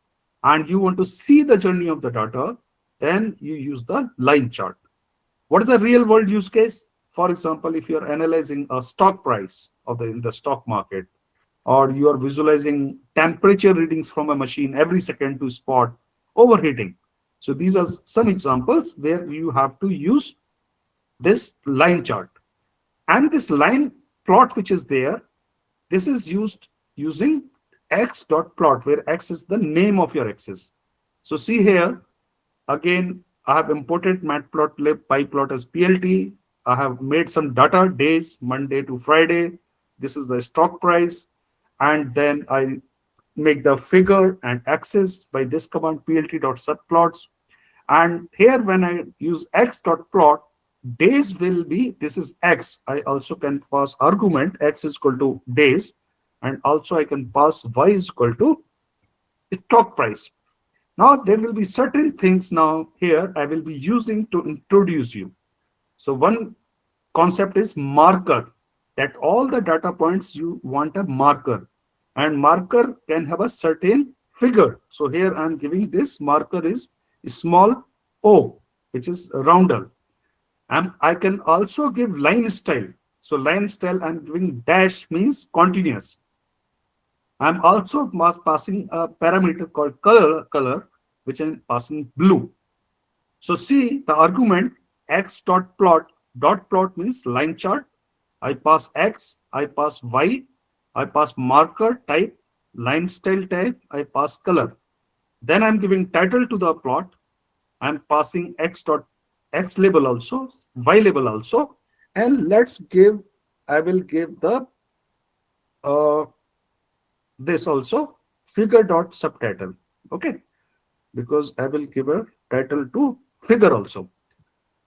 and you want to see the journey of the data, then you use the line chart. What is the real world use case? For example, if you're analyzing a stock price in the stock market, or you are visualizing temperature readings from a machine every second to spot overheating. So these are some examples where you have to use this line chart. And this line plot which is there, this is used using x.plot, where x is the name of your axis. So see here, again, I have imported Matplotlib PyPlot as PLT. I have made some data, days, Monday to Friday. This is the stock price. And then I make the figure and axis by this command, plt.subplots. And here, when I use x.plot, days will be, this is X. I also can pass argument X is equal to days, and also I can pass Y is equal to stock price. Now there will be certain things now here I will be using to introduce you. So one concept is marker, that all the data points you want a marker, and marker can have a certain figure. So here I'm giving this marker is small o, which is rounder. And I can also give line style. So line style I'm giving dash means continuous. I'm also passing a parameter called color, which I'm passing blue. So see the argument x dot plot means line chart. I pass X, I pass Y, I pass marker type, line style type, I pass color. Then I'm giving title to the plot. I'm passing X label also, Y label also, and I will give the this also figure dot subtitle. Okay, because I will give a title to figure also.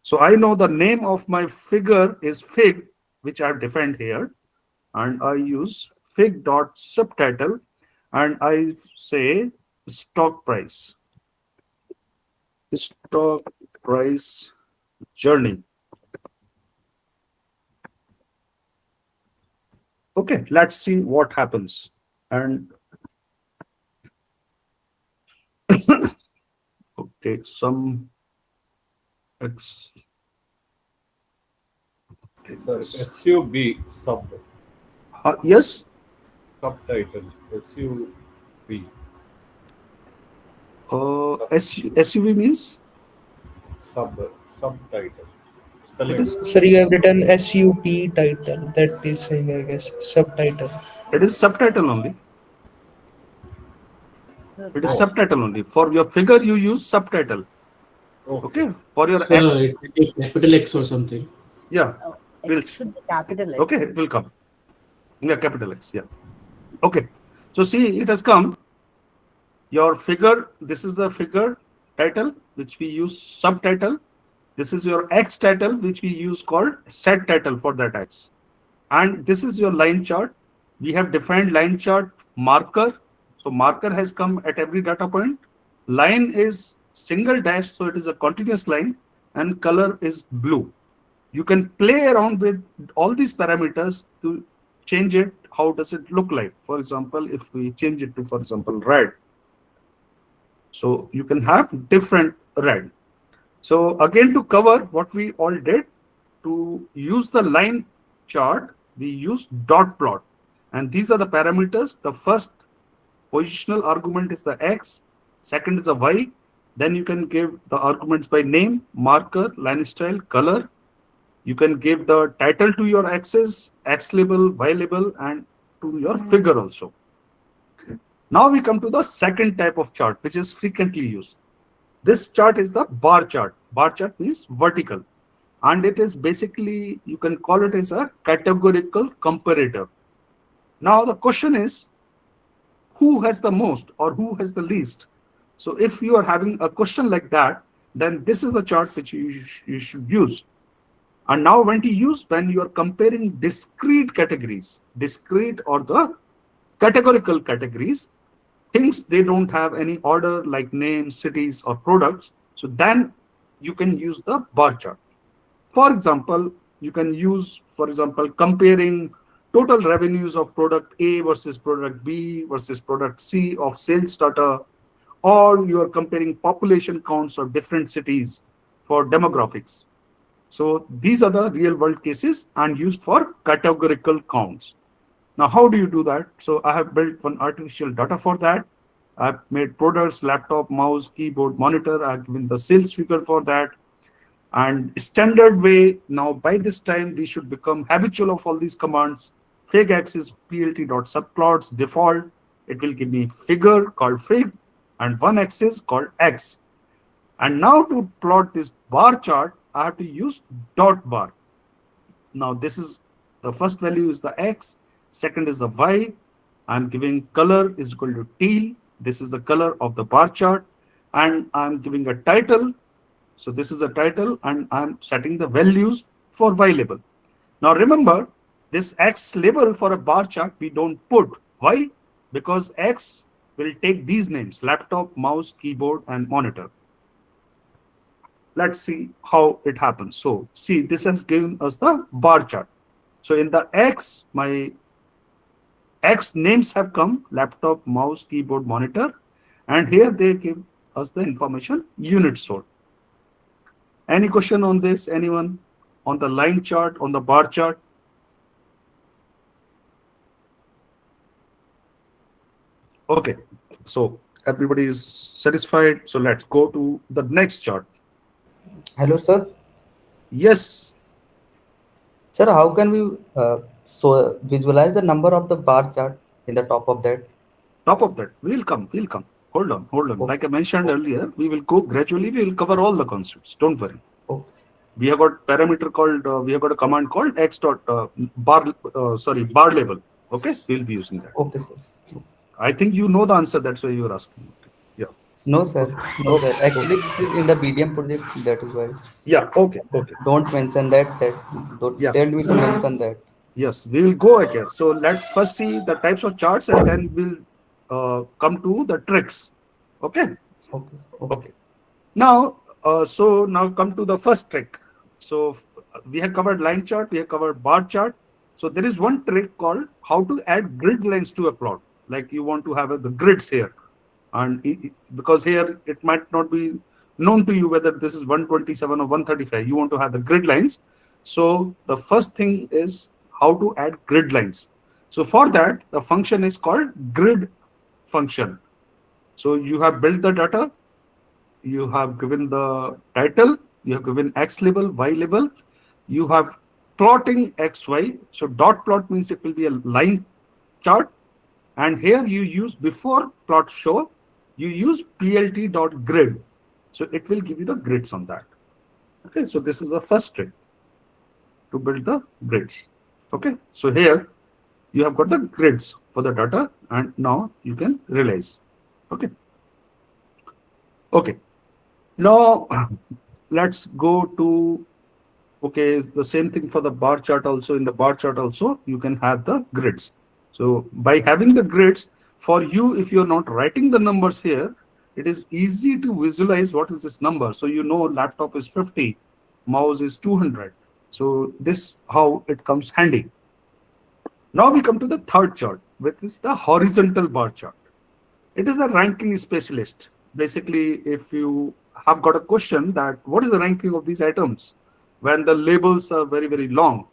So I know the name of my figure is fig, which I've defined here, and I use fig dot subtitle, and I say stock price journey. Okay, let's see what happens. And okay, some X. So SUB sub. Yes. Subtitle SUB. SUV means subtitle. Spelling. Sir, you have written SUP title. That is saying, I guess, subtitle. It is subtitle only. It is subtitle only. For your figure, you use subtitle. Okay. For your X. It will be capital X or something. Yeah. It should be capital X. Okay, it will come. Yeah, capital X. Yeah. Okay. So see, it has come. Your figure, this is the figure title, which we use subtitle. This is your X title, which we use called set title for that X. And this is your line chart. We have defined line chart marker. So marker has come at every data point. Line is single dash, so it is a continuous line, and color is blue. You can play around with all these parameters to change it. How does it look like? For example, if we change it to, for example, red. So you can have different red. So again, to cover what we all did, to use the line chart, we use dot plot. And these are the parameters. The first positional argument is the X, second is a Y. Then you can give the arguments by name, marker, line style, color. You can give the title to your axis, X label, Y label, and to your figure also. Now we come to the second type of chart, which is frequently used. This chart is the bar chart. Bar chart means vertical. And it is basically, you can call it as a categorical comparator. Now the question is, who has the most or who has the least? So if you are having a question like that, then this is the chart which you should use. And now when you are comparing discrete categories, discrete or the categorical categories, things they don't have any order like names, cities, or products. So then you can use the bar chart. For example, you can use, for example, comparing total revenues of product A versus product B versus product C of sales data, or you are comparing population counts of different cities for demographics. So these are the real world cases and used for categorical counts. Now, how do you do that? So I have built one artificial data for that. I've made products, laptop, mouse, keyboard, monitor. I've given the sales figure for that. And standard way, now by this time, we should become habitual of all these commands. Fig axis plt.subplots default. It will give me figure called fig and one axis called X. And now to plot this bar chart, I have to use dot bar. Now this is the first value is the X, second is the Y. I'm giving color is equal to teal. This is the color of the bar chart. And I'm giving a title So this is a title, and I'm setting the values for Y label. Now remember, this X label for a bar chart we don't put. Why? Because X will take these names: laptop, mouse, keyboard, and monitor. Let's see how it happens. So see, this has given us the bar chart. So in the X, my X names have come: laptop, mouse, keyboard, monitor, and here they give us the information unit sold. Any question on this? Anyone? On the line chart, on the bar chart? Okay, so everybody is satisfied. So let's go to the next chart. Hello, sir. Yes. Sir, how can we visualize the number of the bar chart in the top of that? Top of that, we'll come. Hold on. Okay. Like I mentioned earlier, we will go gradually. We will cover all the concepts. Don't worry. Okay. We have got parameter called, we have got a command called x dot bar label. Okay, we'll be using that. Okay, sir. I think you know the answer. That's why you are asking. Okay. Yeah. No, sir. No, sir. Actually, this is in the BDM project. That is why. Yeah. Okay. Don't mention that. Don't tell me to mention that. Yes, we will go again. So let's first see the types of charts, and then we'll come to the tricks. Okay. Okay. Now, now come to the first trick. So we have covered line chart, we have covered bar chart. So there is one trick called how to add grid lines to a plot. Like you want to have the grids here, and because here it might not be known to you whether this is 127 or 135. You want to have the grid lines. So the first thing is how to add grid lines. So for that, the function is called grid function. So you have built the data, you have given the title, you have given X label, Y label, you have plotting XY. So dot plot means it will be a line chart. And here you use, before plot show, you use plt.grid. So it will give you the grids on that. Okay, so this is the first trick to build the grids. Okay, so here you have got the grids for the data, and now you can realize. Okay. Okay. Now let's go to, okay, the same thing for the bar chart also. In the bar chart also, you can have the grids. So by having the grids, for you, if you're not writing the numbers here, it is easy to visualize what is this number. So you know laptop is 50, mouse is 200. So this how it comes handy. Now we come to the third chart, which is the horizontal bar chart. It is a ranking specialist. Basically, if you have got a question that what is the ranking of these items when the labels are very, very long,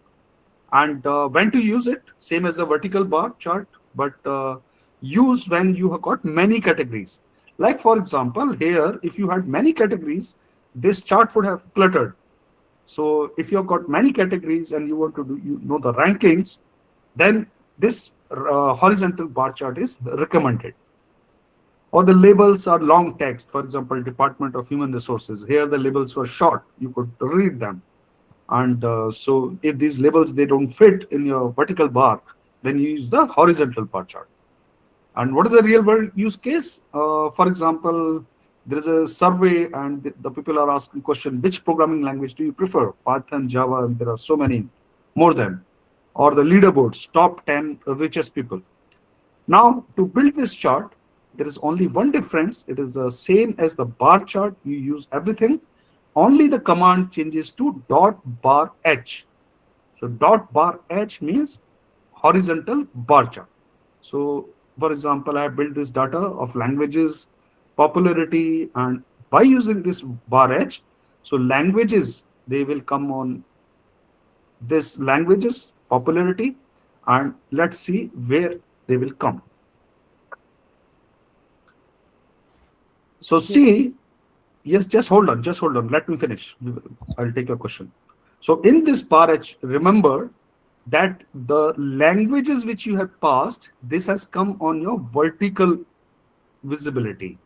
and when to use it, same as the vertical bar chart, but use when you have got many categories. Like for example, here, if you had many categories, this chart would have cluttered. So if you've got many categories and you want to do, the rankings, then this horizontal bar chart is recommended. Or the labels are long text, for example, Department of Human Resources. Here the labels were short, you could read them. And so if these labels, they don't fit in your vertical bar, then you use the horizontal bar chart. And what is the real world use case? For example, there is a survey and the people are asking question, which programming language do you prefer? Python, Java, and there are so many more than. Or the leaderboards, top 10 richest people. Now, to build this chart, there is only one difference. It is the same as the bar chart. You use everything. Only the command changes to dot bar h. So dot bar h means horizontal bar chart. So for example, I built this data of languages, popularity, and by using this bar h, so languages, they will come on this languages, popularity, and let's see where they will come. So see, yes, just hold on, let me finish. I'll take your question. So in this bar h, remember that the languages which you have passed, this has come on your vertical visibility.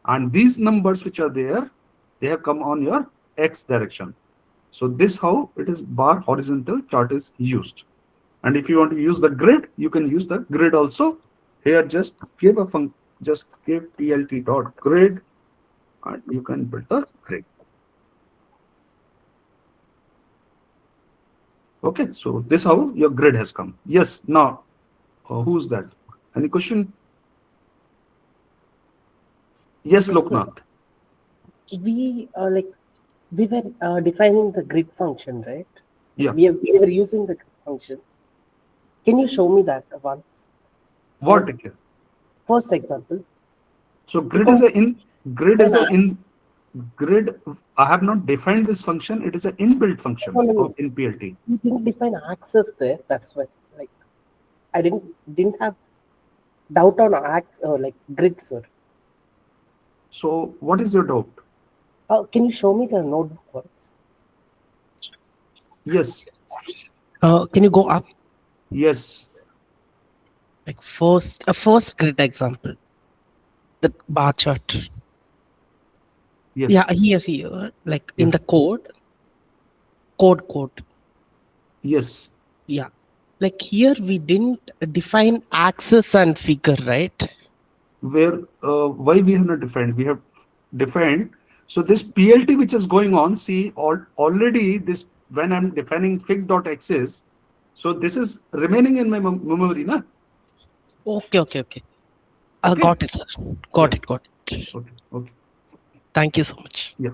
And these numbers which are there, they have come on your X direction. So this how it is bar horizontal chart is used. And if you want to use the grid, you can use the grid also. Here just give a function, just give plt.grid and you can build the grid. Okay, so this how your grid has come. Yes, now who's that? Any question? Yes, Yes, sir. Loknath. We we were defining the grid function, right? Yeah. We were using the grid function. Can you show me that once? What? First example. So grid Because is a in grid is when a in grid. I have not defined this function. It is an inbuilt function of in PLT. you didn't define access there, that's why. Like I didn't have doubt on access or like grid, sir. So what is your doubt? Can you show me the notebook once? Yes. Can you go up? Yes. Like first grid example, the bar chart. Yes. Yeah, here, like in the code. Yes. Yeah, like here we didn't define axis and figure, right? Where why we have not defined? We have defined. So this PLT which is going on, see already this when I'm defining fig.axis. So this is remaining in my memory, na? Okay. Okay. Got it, sir. Got it. Okay. Thank you so much. Yeah.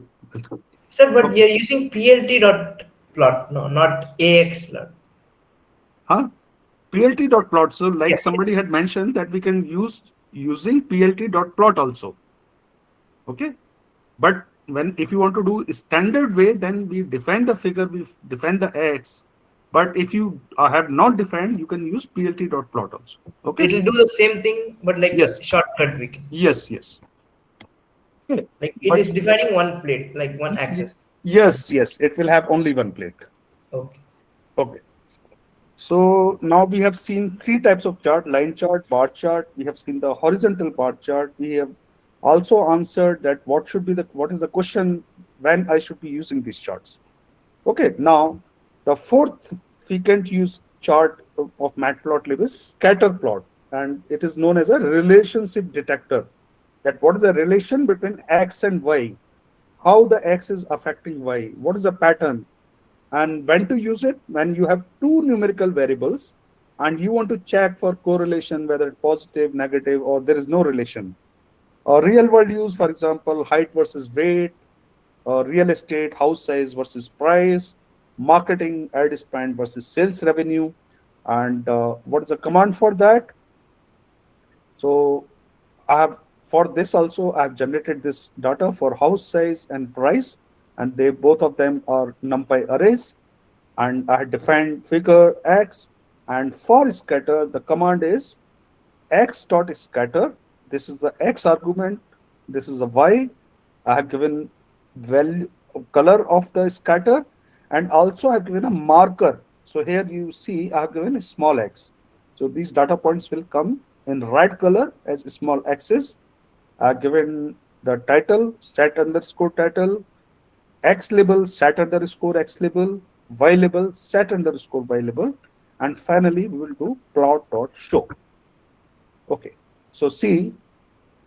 Sir, but you're using PLT dot plot, no, not AX plot. Huh? PLT dot plot. So like somebody had mentioned that we can use using PLT dot plot also. Okay. But if you want to do a standard way, then we define the figure, we define the X. But if you have not defined, you can use PLT dot plot also. Okay. It will do the same thing, but like a shortcut we can. Yes. Okay. Like it is defining one plate, like one axis. Yes. It will have only one plate. Okay. So now we have seen three types of chart: line chart, bar chart. We have seen the horizontal bar chart. We have also answered that what is the question when I should be using these charts. Okay. Now the fourth frequent use chart of Matplotlib is scatter plot, and it is known as a relationship detector. That what is the relation between X and Y, how the X is affecting Y, what is the pattern, and when to use it when you have two numerical variables and you want to check for correlation, whether it's positive, negative, or there is no relation. Real world use, for example, height versus weight, real estate, house size versus price, marketing, ad spend versus sales revenue. And what is the command for that? So for this also, I have generated this data for house size and price, and both of them are NumPy arrays. And I had defined figure X, and for scatter, the command is x.scatter. This is the X argument. This is the Y. I have given value color of the scatter, and also I have given a marker. So here you see I have given a small x. So these data points will come in red color as small x's. I have given the title set underscore title, X label set underscore X label, Y label set underscore Y label, and finally we will do plot.show. Okay, so see,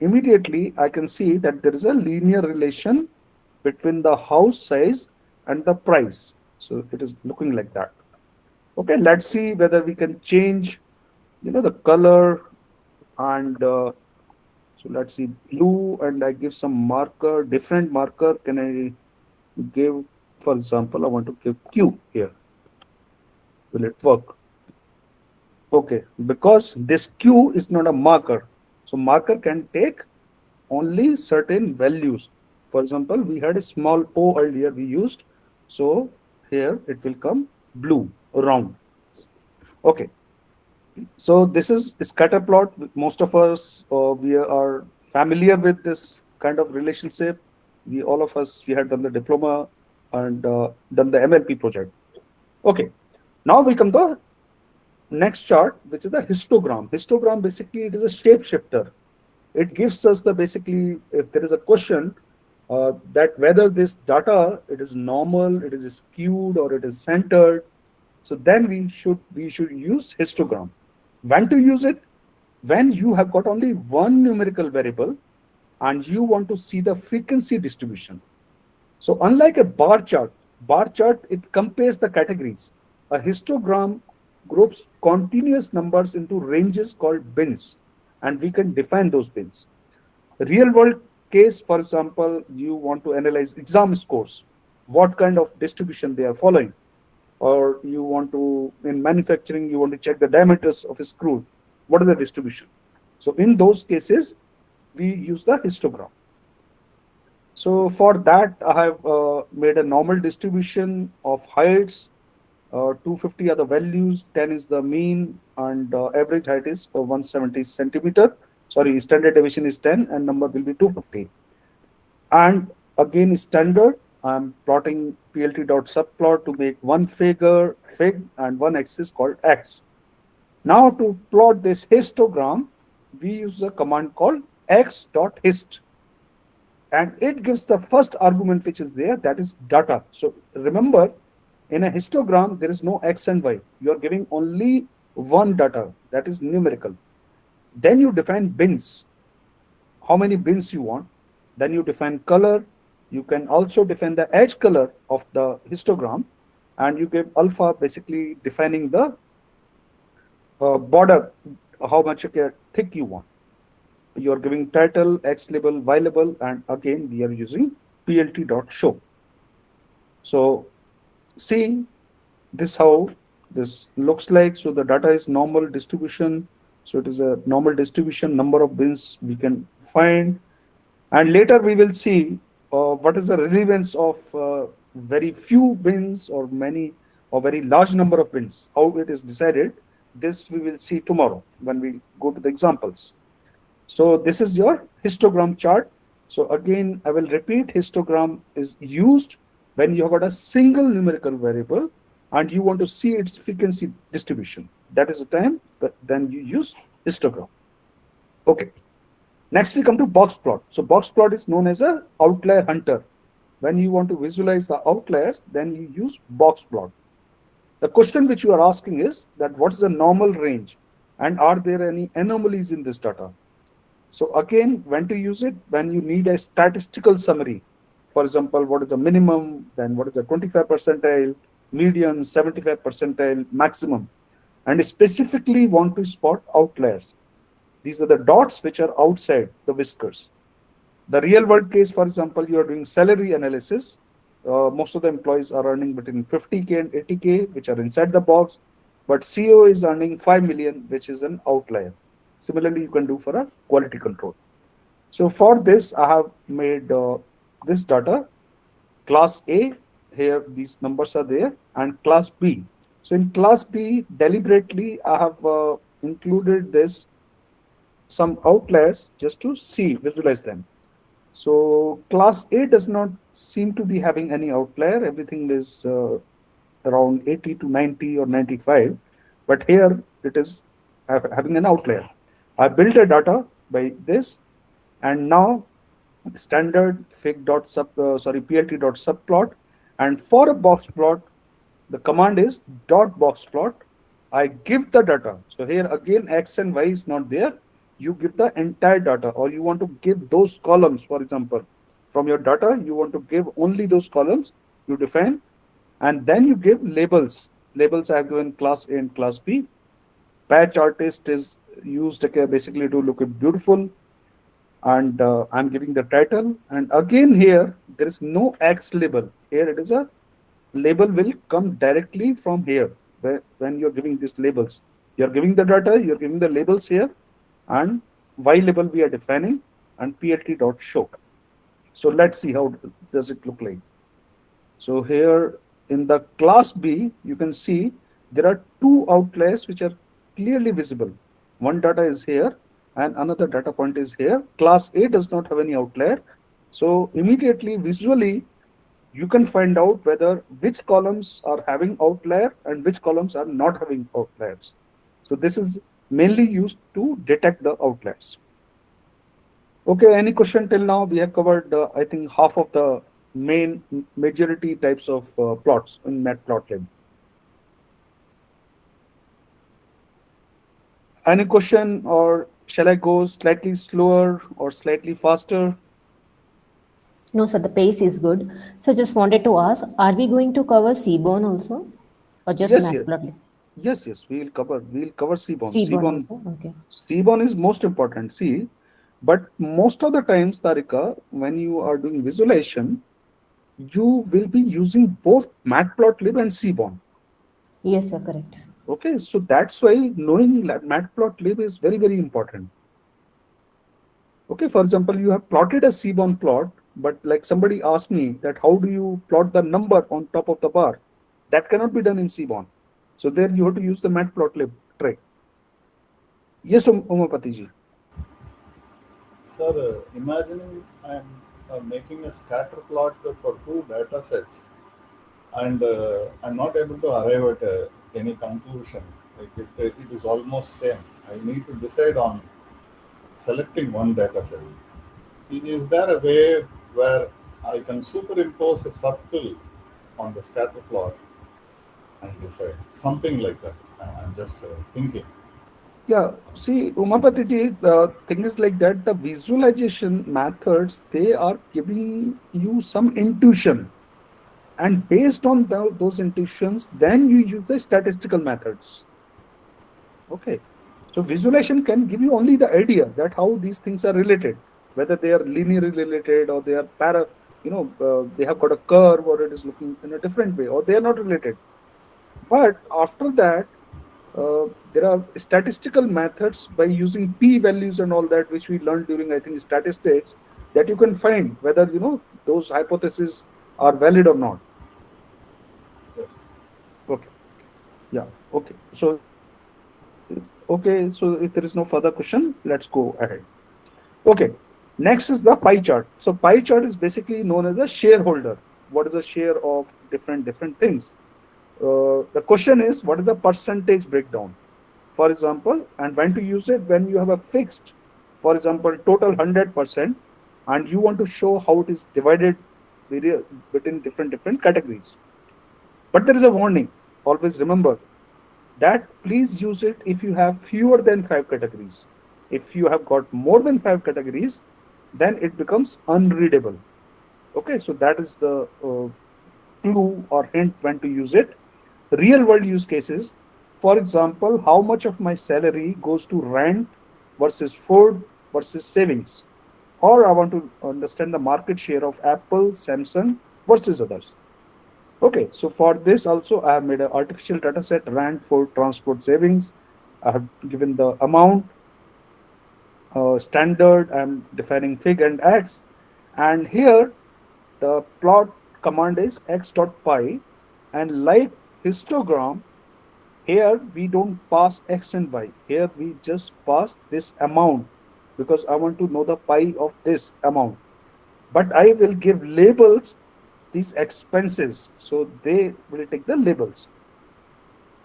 immediately I can see that there is a linear relation between the house size and the price. So it is looking like that. Okay, let's see whether we can change, the color, and so let's see blue, and I give some marker, different marker. Can I give, for example, I want to give Q here. Will it work? Okay, because this Q is not a marker. So marker can take only certain values. For example, we had a small O earlier we used. So here it will come blue, round. Okay. So this is scatter plot. Most of us, we are familiar with this kind of relationship. All of us had done the diploma and done the MLP project. Okay. Now we come to the next chart, which is the histogram. Histogram, basically, it is a shapeshifter. It gives us basically, if there is a question that whether this data, it is normal, it is skewed, or it is centered. So then we should use histogram. When to use it? When you have got only one numerical variable and you want to see the frequency distribution. So unlike a bar chart, it compares the categories. A histogram groups continuous numbers into ranges called bins, and we can define those bins. Real world case, for example, you want to analyze exam scores, what kind of distribution they are following, or you want to, in manufacturing, you want to check the diameters of screws, what is the distribution. So in those cases, we use the histogram. So for that, I have made a normal distribution of heights. 250 are the values, 10 is the mean, and average height is 170 centimeter. Sorry, standard deviation is 10, and number will be 250. And again, standard, I'm plotting plt.subplot to make one figure, fig, and one axis called x. Now to plot this histogram, we use a command called x.hist. And it gives the first argument which is there, that is data. So remember, in a histogram, there is no x and y. You are giving only one data, that is numerical. Then you define bins, how many bins you want. Then you define color. You can also define the edge color of the histogram, and you give alpha, basically defining the border, how much thick you want. You are giving title, X label, Y label, and again we are using plt.show. So see, this how this looks like. So the data is normal distribution. So it is a normal distribution, number of bins we can find. And later we will see what is the relevance of very few bins or many or very large number of bins, how it is decided. This we will see tomorrow when we go to the examples. So this is your histogram chart. So again, I will repeat, histogram is used when you have got a single numerical variable and you want to see its frequency distribution. That is the time, but then you use histogram. Okay. Next we come to box plot. So box plot is known as a outlier hunter. When you want to visualize the outliers, then you use box plot. The question which you are asking is that what is the normal range and are there any anomalies in this data? So again, when to use it? When you need a statistical summary. For example, what is the minimum, then what is the 25 percentile, median, 75 percentile, maximum, and specifically want to spot outliers. These are the dots which are outside the whiskers. The real world case, for example, you are doing salary analysis. Most of the employees are earning between 50K and 80K, which are inside the box, but CEO is earning 5 million, which is an outlier. Similarly, you can do for a quality control. So for this, I have made this data, class A, here these numbers are there, and class B. So in class B, deliberately, I have included this, some outliers just to see, visualize them. So class A does not seem to be having any outlier. Everything is around 80 to 90 or 95, but here it is having an outlier. I built a data by this, and now standard plt.subplot, and for a box plot, the command is .box plot. I give the data. So here again, X and Y is not there. You give the entire data, or you want to give those columns, for example, from your data, you want to give only those columns, you define, and then you give labels. Labels I have given class A and class B. Patch artist is used basically to look beautiful, and I'm giving the title, and again here there is no X label. Here it is a label will come directly from here. When you're giving these labels, you're giving the data, you're giving the labels here, and Y label we are defining, and plt.show. So let's see how does it look like. So here in the class B, you can see there are two outliers which are clearly visible. One data is here and another data point is here. Class A does not have any outlier. So immediately visually, you can find out whether which columns are having outlier and which columns are not having outliers. So this is mainly used to detect the outliers. Okay, any question till now? We have covered, I think, half of the majority types of plots in Matplotlib. Any question, or shall I go slightly slower or slightly faster? No, sir, the pace is good. So just wanted to ask, are we going to cover Seaborn also? or just Yes, yes. Matplotlib? Yes, we'll cover Seaborn. Seaborn also? Okay. Seaborn is most important. See, but most of the times, Tarika, when you are doing visualization, you will be using both Matplotlib and Seaborn. Yes, sir, correct. Okay, so that's why knowing Matplotlib is very, very important. Okay, for example, you have plotted a Seaborn plot, but like somebody asked me that how do you plot the number on top of the bar? That cannot be done in Seaborn. So there you have to use the Matplotlib trick. Yes, Umapati ji. Sir, imagining I'm making a scatter plot for two data sets, and I'm not able to arrive at any conclusion. Like it is almost same. I need to decide on selecting one data set. Is there a way where I can superimpose a circle on the scatter plot and decide something like that? I'm just thinking. Yeah, see, Umapati ji, the thing is like that the visualization methods, they are giving you some intuition. And based on those intuitions, then you use the statistical methods. Okay. So visualization can give you only the idea that how these things are related, whether they are linearly related or they are they have got a curve or it is looking in a different way or they are not related. But after that, there are statistical methods by using p-values and all that, which we learned during, I think, statistics, that you can find whether, those hypotheses are valid or not. Yes. Okay. Yeah. Okay. So if there is no further question, let's go ahead. Okay. Next is the pie chart. So pie chart is basically known as a shareholder. What is the share of different things? The question is, what is the percentage breakdown? For example, and when to use it? When you have a fixed, for example, total 100%, and you want to show how it is divided between different categories. But there is a warning. Always remember that please use it if you have fewer than 5 categories. If you have got more than 5 categories, then it becomes unreadable. Okay, so that is the clue or hint when to use it. Real world use cases, for example, how much of my salary goes to rent versus food versus savings, or I want to understand the market share of Apple, Samsung versus others. Okay, so for this also I have made an artificial data set, rent, food, transport, savings. I have given the amount, standard, I'm defining fig and x, and here the plot command is x.py, and like histogram, here we don't pass x and y. Here we just pass this amount because I want to know the pi of this amount. But I will give labels these expenses, so they will take the labels.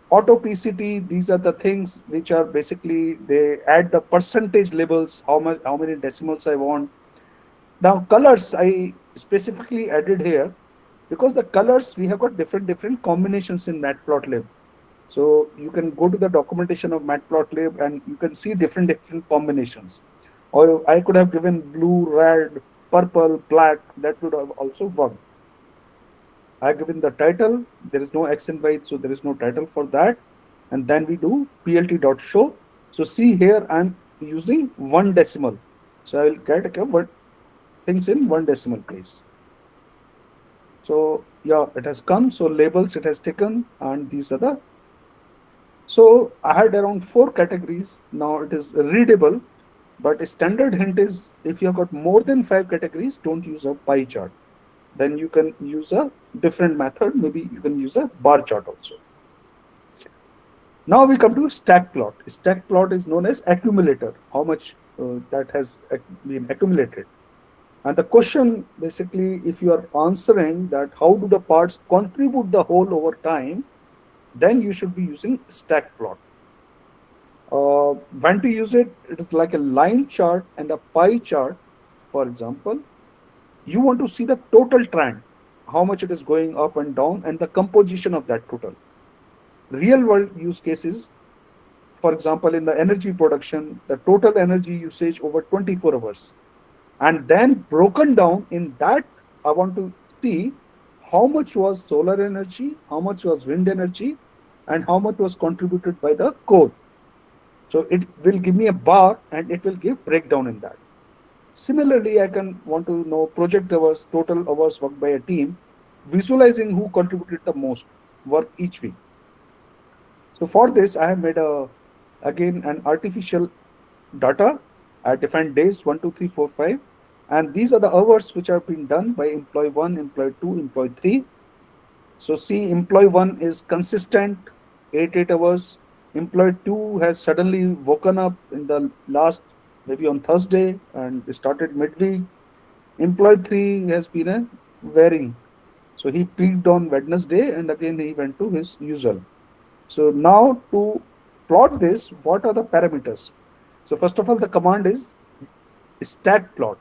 Auto PCT, these are the things which are basically they add the percentage labels, how many decimals I want. Now colors I specifically added here because the colors we have got different combinations in Matplotlib. So you can go to the documentation of Matplotlib and you can see different combinations. Or I could have given blue, red, purple, black. That would have also worked. I have given the title. There is no X and Y, so there is no title for that. And then we do plt.show. So see here, I'm using 1 decimal. So I will get things in 1 decimal place. So yeah, it has come. So labels it has taken, and these are the. So I had around 4 categories. Now it is readable, but a standard hint is if you have got more than 5 categories, don't use a pie chart. Then you can use a different method. Maybe you can use a bar chart also. Now we come to stack plot. Stack plot is known as accumulator. How much that has been accumulated. And the question basically, if you are answering that how do the parts contribute the whole over time, then you should be using stack plot. When to use it? It is like a line chart and a pie chart. For example, you want to see the total trend, how much it is going up and down, and the composition of that total. Real world use cases, for example, in the energy production, the total energy usage over 24 hours. And then broken down in that, I want to see how much was solar energy, how much was wind energy, and how much was contributed by the code. So it will give me a bar and it will give breakdown in that. Similarly, I can want to know project hours, total hours worked by a team, visualizing who contributed the most work each week. So for this, I have made again an artificial data. I defined days 1, 2, 3, 4, 5, and these are the hours which are being done by employee 1, employee 2, employee 3. So see, employee 1 is consistent, 8 hours. Employee 2 has suddenly woken up in the last, maybe on Thursday, and started midweek. Employee 3 has been a varying. So he peaked on Wednesday and again he went to his usual. So now to plot this, what are the parameters? So first of all, the command is stat plot.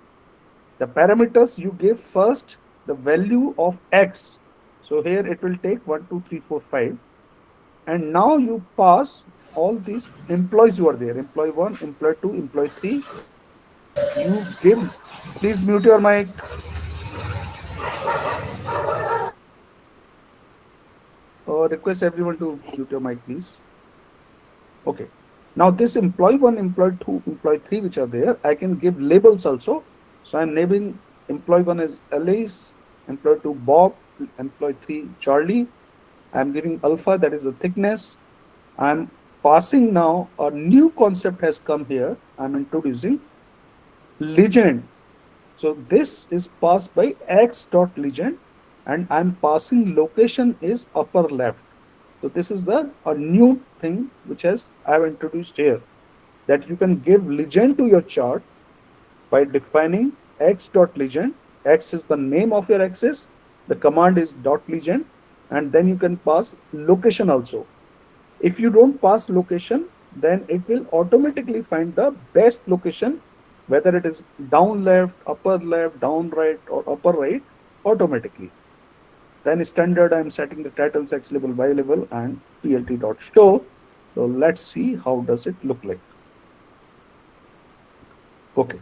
The parameters you give first the value of X. So here it will take 1, 2, 3, 4, 5. And now you pass all these employees who are there. Employee 1, employee 2, employee 3. You give, please mute your mic. Request everyone to mute your mic, please. Okay. Now this employee 1, employee 2, employee 3, which are there, I can give labels also. So I'm naming employee 1 as Alice, employee 2 Bob, employee 3 Charlie. I'm giving alpha, that is the thickness. I'm passing now, a new concept has come here. I'm introducing legend. So this is passed by x.legend, and I'm passing location is upper left. So this is a new thing which I've introduced here, that you can give legend to your chart by defining x.legend. X is the name of your axis. The command is .legend, and then you can pass location also. If you don't pass location, then it will automatically find the best location, whether it is down left, down right, or upper right, automatically. Then standard, I'm setting the titles X label, Y label, and plt.show. So let's see how does it look like. Okay.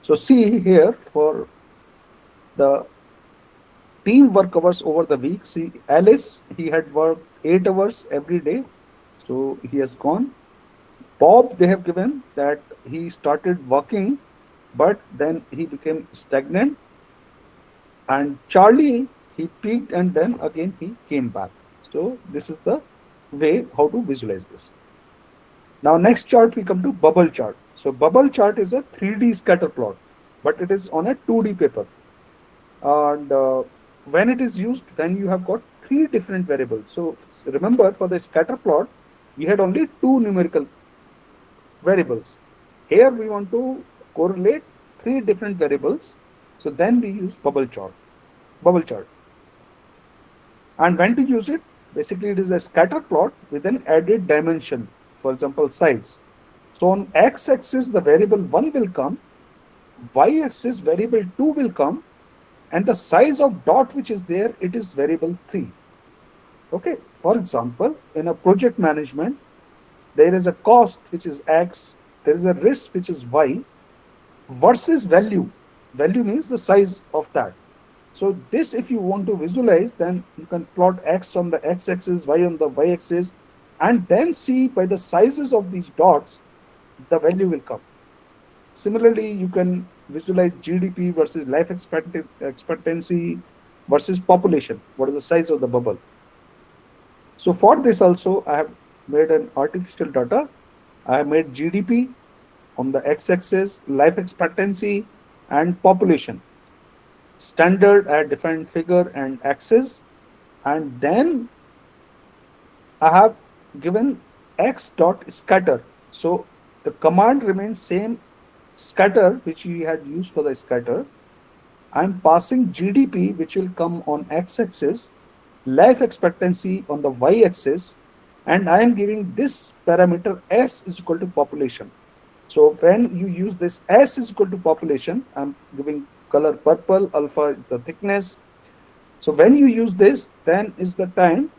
So see here for the team work hours over the week. See, Alice, he had worked 8 hours every day. So he has gone. Bob, they have given that he started working, but then he became stagnant. And Charlie, he peaked and then again he came back. So this is the way how to visualize this. Now next chart we come to bubble chart. So bubble chart is a 3D scatter plot, but it is on a 2D paper. And when it is used, when you have got 3 different variables. So remember, for the scatter plot, we had only 2 numerical variables. Here we want to correlate 3 different variables. So then we use bubble chart. And when to use it? Basically, it is a scatter plot with an added dimension. For example, size. So on x-axis, the variable 1 will come. Y-axis, variable 2 will come. And the size of dot which is there, it is variable 3. Okay. For example, in a project management, there is a cost which is X, there is a risk which is Y, versus value. Value means the size of that. So this, if you want to visualize, then you can plot X on the X-axis, Y on the Y-axis, and then see by the sizes of these dots, the value will come. Similarly, you can visualize GDP versus life expectancy versus population. What is the size of the bubble? So for this also, I have made an artificial data. I have made GDP on the x-axis, life expectancy, and population. Standard, I have defined figure and axis, and then I have given x dot scatter. So the command remains same, scatter, which we had used for the scatter. I'm passing GDP, which will come on x-axis, life expectancy on the y-axis, and I am giving this parameter s is equal to population. So when you use this s is equal to population, I'm giving color purple, alpha is the thickness. So when you use this, then is the time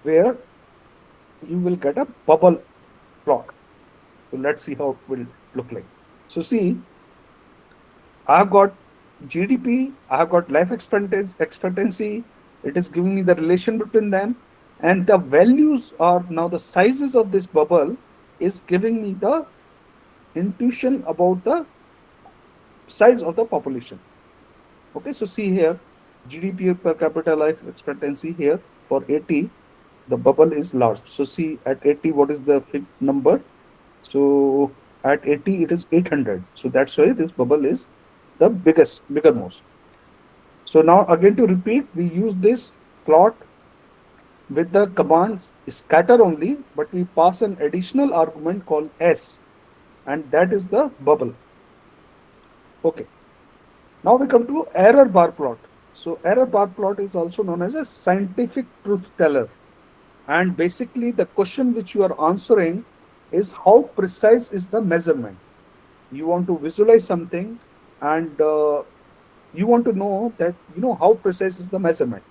where you will get a bubble plot. So let's see how it will look like. So see, I have got GDP, I have got life expectancy, it is giving me the relation between them, And the values are now the sizes of this bubble is giving me the intuition about the size of the population. Okay, so see here, GDP per capita life expectancy here for 80, the bubble is large. So see at 80, what is the number? So at 80, it is 800. So that's why this bubble is the biggermost. So now again to repeat, we use this plot with the commands scatter only, but we pass an additional argument called S, and that is the bubble. Okay. Now we come to error bar plot. So error bar plot is also known as a scientific truth teller. And basically the question which you are answering is how precise is the measurement. You want to visualize something and you want to know that, how precise is the measurement.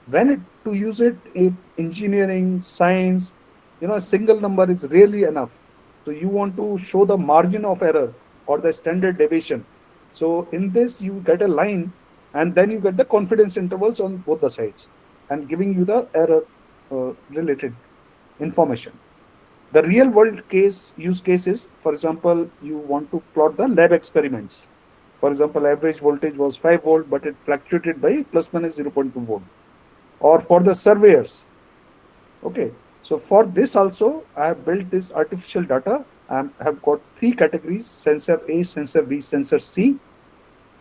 To use it in engineering, science, a single number is really enough. So you want to show the margin of error or the standard deviation. So in this, you get a line and then you get the confidence intervals on both the sides and giving you the error related information. The real world use cases, for example, you want to plot the lab experiments. For example, average voltage was 5 volt, but it fluctuated by plus minus 0.2 volt. Or for the surveyors. Okay, so for this also, I have built this artificial data. I have got 3 categories: sensor A, sensor B, sensor C.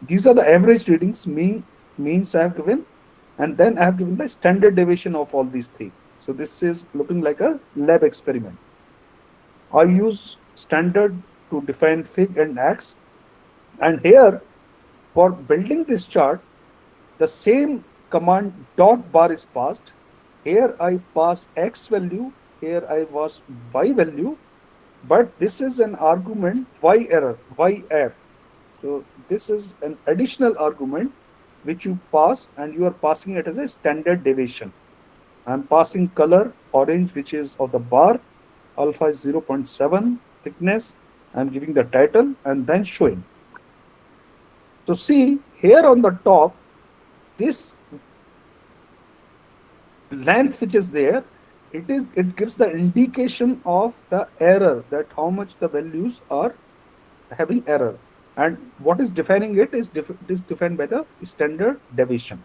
These are the average readings, means I have given, and then I have given the standard deviation of all these 3. So this is looking like a lab experiment. I use standard to define fig and ax. And here, for building this chart, the same command dot bar is passed. Here I pass X value, here I pass Y value, but this is an argument Y error. So this is an additional argument which you pass, and you are passing it as a standard deviation. I'm passing color orange, which is of the bar, alpha is 0.7 thickness. I'm giving the title and then showing. So see here on the top, this length which is there, it gives the indication of the error, that how much the values are having error, and what is defining it is defined by the standard deviation.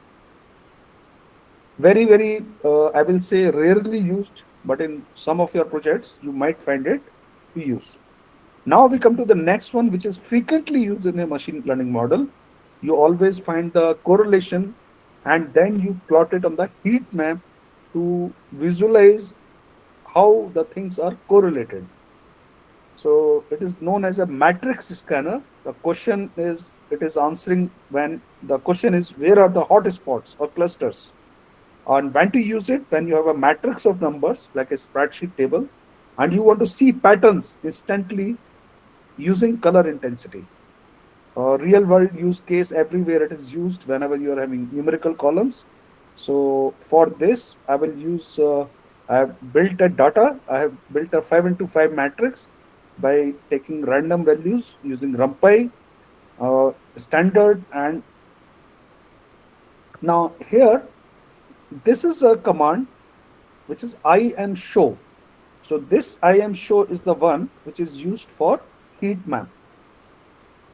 Very I will say rarely used, but in some of your projects you might find it to use. Now we come to the next one, which is frequently used in a machine learning model. You always find the correlation and then you plot it on the heat map to visualize how the things are correlated. So it is known as a matrix scanner. The question is, it is answering when the question is, where are the hot spots or clusters? And when to use it? When you have a matrix of numbers like a spreadsheet table and you want to see patterns instantly using color intensity. Real world use case, everywhere it is used whenever you are having numerical columns. So for this, I will use, I have built a data. I have built a 5 into 5 matrix by taking random values using RumPy, standard. And now here, this is a command which is IAmShow. So this IAmShow is the one which is used for heat map.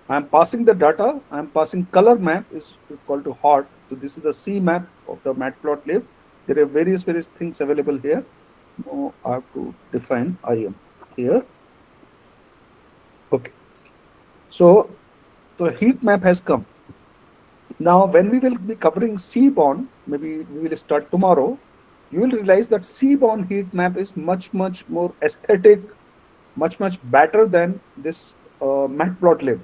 I'm passing the data, I'm passing color map is equal to hot. So this is the C map of the Matplotlib. There are various things available here. Now I have to define IAM here. Okay. So the heat map has come. Now when we will be covering seaborne, maybe we will start tomorrow, you will realize that seaborne heat map is much more aesthetic, much better than this Matplotlib.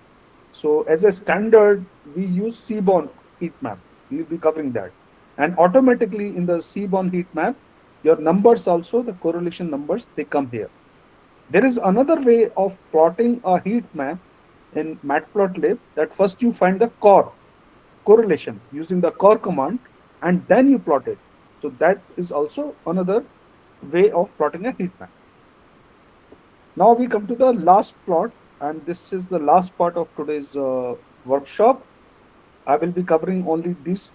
So as a standard, we use seaborne heat map. We will be covering that. And automatically in the seaborne heat map, your numbers also, the correlation numbers, they come here. There is another way of plotting a heat map in Matplotlib, that first you find the correlation using the core command and then you plot it. So that is also another way of plotting a heat map. Now we come to the last plot, and this is the last part of today's workshop. I will be covering only these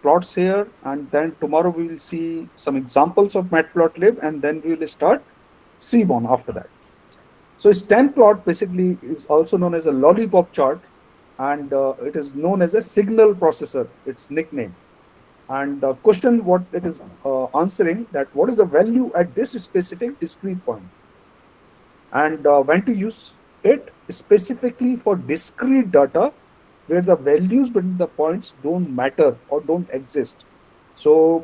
plots here, and then tomorrow we will see some examples of Matplotlib, and then we will start Seaborn after that. So stem plot basically is also known as a lollipop chart, and it is known as a signal processor, its nickname. And the question what it is answering, that what is the value at this specific discrete point, and when to use it specifically for discrete data where the values between the points don't matter or don't exist. So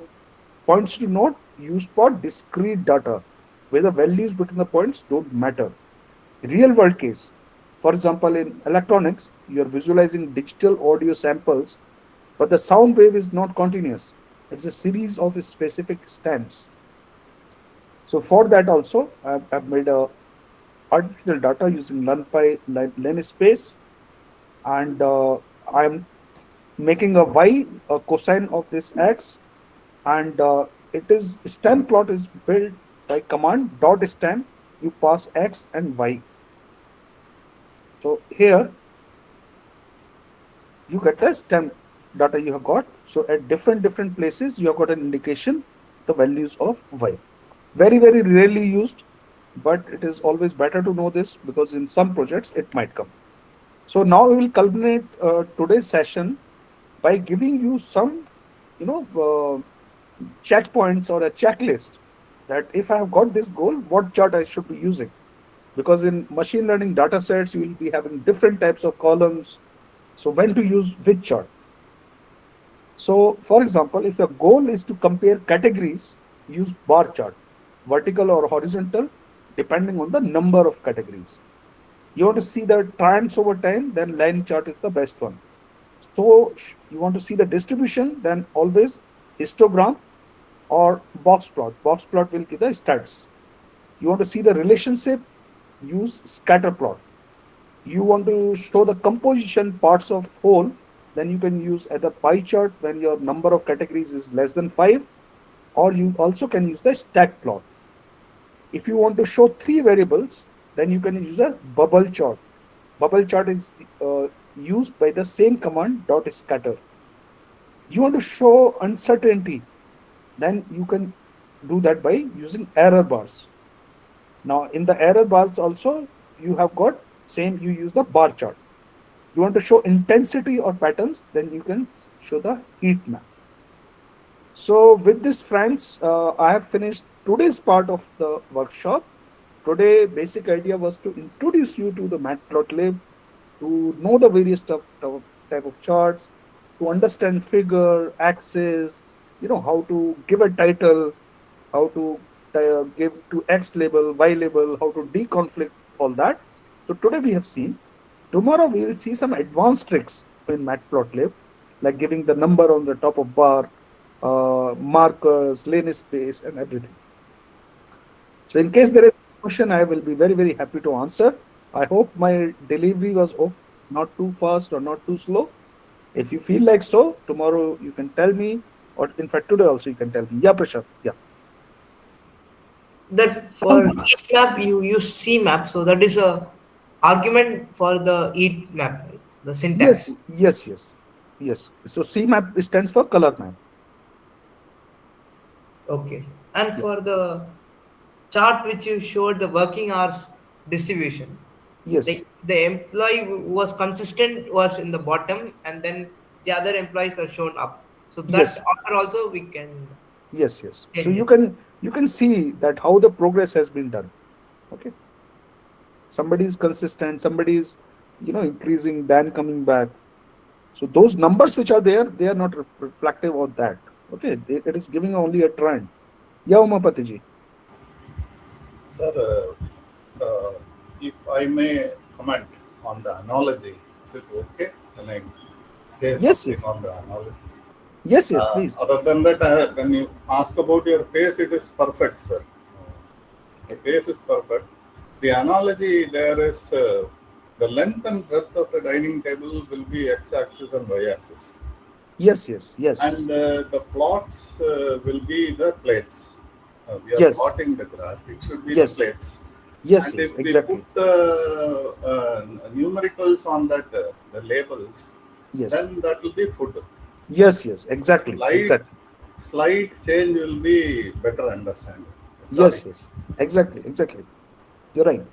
points do not use for discrete data where the values between the points don't matter. Real world case, for example, in electronics, you're visualizing digital audio samples, but the sound wave is not continuous. It's a series of specific stems. So for that also, I've made a artificial data using NumPy space, and I'm making a y, a cosine of this x, and it is stem plot is built by command dot stem. You pass x and y. So here you get the stem data you have got. So at different places you have got an indication the values of y. Very rarely used, but it is always better to know this because in some projects it might come. So now we will culminate today's session by giving you some, checkpoints or a checklist that if I have got this goal, what chart I should be using. Because in machine learning data sets, you will be having different types of columns. So when to use which chart. So for example, if your goal is to compare categories, use bar chart, vertical or horizontal, depending on the number of categories. You want to see the trends over time, then line chart is the best one. So you want to see the distribution, then always histogram or box plot. Box plot will give the stats. You want to see the relationship, use scatter plot. You want to show the composition parts of whole, then you can use either pie chart when your number of categories is less than 5, or you also can use the stack plot. If you want to show 3 variables, then you can use a bubble chart. Bubble chart is used by the same command dot scatter. You want to show uncertainty, then you can do that by using error bars. Now in the error bars also you have got same, you use the bar chart. You want to show intensity or patterns, then you can show the heat map. So with this, friends, I have finished today's part of the workshop. Today basic idea was to introduce you to the Matplotlib, to know the various type of charts, to understand figure, axis, how to give a title, how to give to X label, Y label, how to deconflict, all that. So today we have seen. Tomorrow we will see some advanced tricks in Matplotlib, like giving the number on the top of bar, markers, lane space, and everything. So in case there is a question, I will be very happy to answer. I hope my delivery was not too fast or not too slow. If you feel like so, tomorrow you can tell me, or in fact today also you can tell me. Yeah, Prashant. Yeah. That for each map you use C map, so that is a argument for the each map, right? The syntax. Yes. So C map stands for color map. Okay. And for the chart which you showed, the working hours distribution. Yes. Like the employee who was consistent was in the bottom, and then the other employees are shown up. So that order also we can. Yes. So you can see that how the progress has been done. Okay. Somebody is consistent, somebody is increasing, then coming back. So those numbers which are there, they are not reflective of that. Okay, it is giving only a trend. Yeah, Umapati ji. Sir, if I may comment on the analogy, is it okay? Can I say something on the analogy? Yes, please. Other than that, when you ask about your pace, it is perfect, sir. The pace is perfect. The analogy there is the length and breadth of the dining table will be x-axis and y-axis. Yes. And the plots will be the plates. We are plotting the graph. It should be the plates. Yes, if exactly. we put the numericals on that, the labels, then that will be food. Yes, yes, exactly, exactly. Slight change will be better understanding. Yes, yes, exactly, exactly. You're right.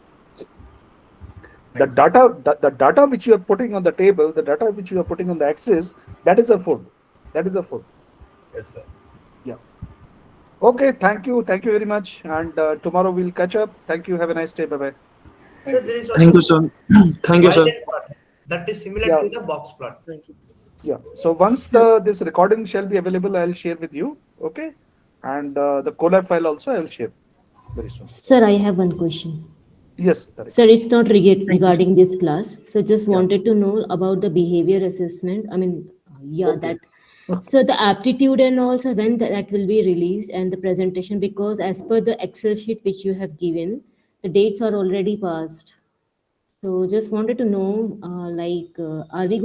The data which you are putting on the table, the data which you are putting on the axis, that is a food. That is a food. Yes, sir. Yeah. Okay, thank you very much. And tomorrow we'll catch up. Thank you. Have a nice day. Bye bye. So there is Thank you, also sir. Thank you, sir. violent plot that is similar Yeah. to the box plot. Yeah. So once this recording shall be available, I'll share with you. Okay. And the Colab file also I will share very soon. Sir, I have one question. Yes, Tarek. Sir, it's not you, regarding this class. So just Yeah. wanted to know about the behavior assessment. I mean, yeah, Okay. that. So the aptitude and also when that will be released and the presentation, because as per the Excel sheet which you have given, the dates are already passed. So just wanted to know, are we going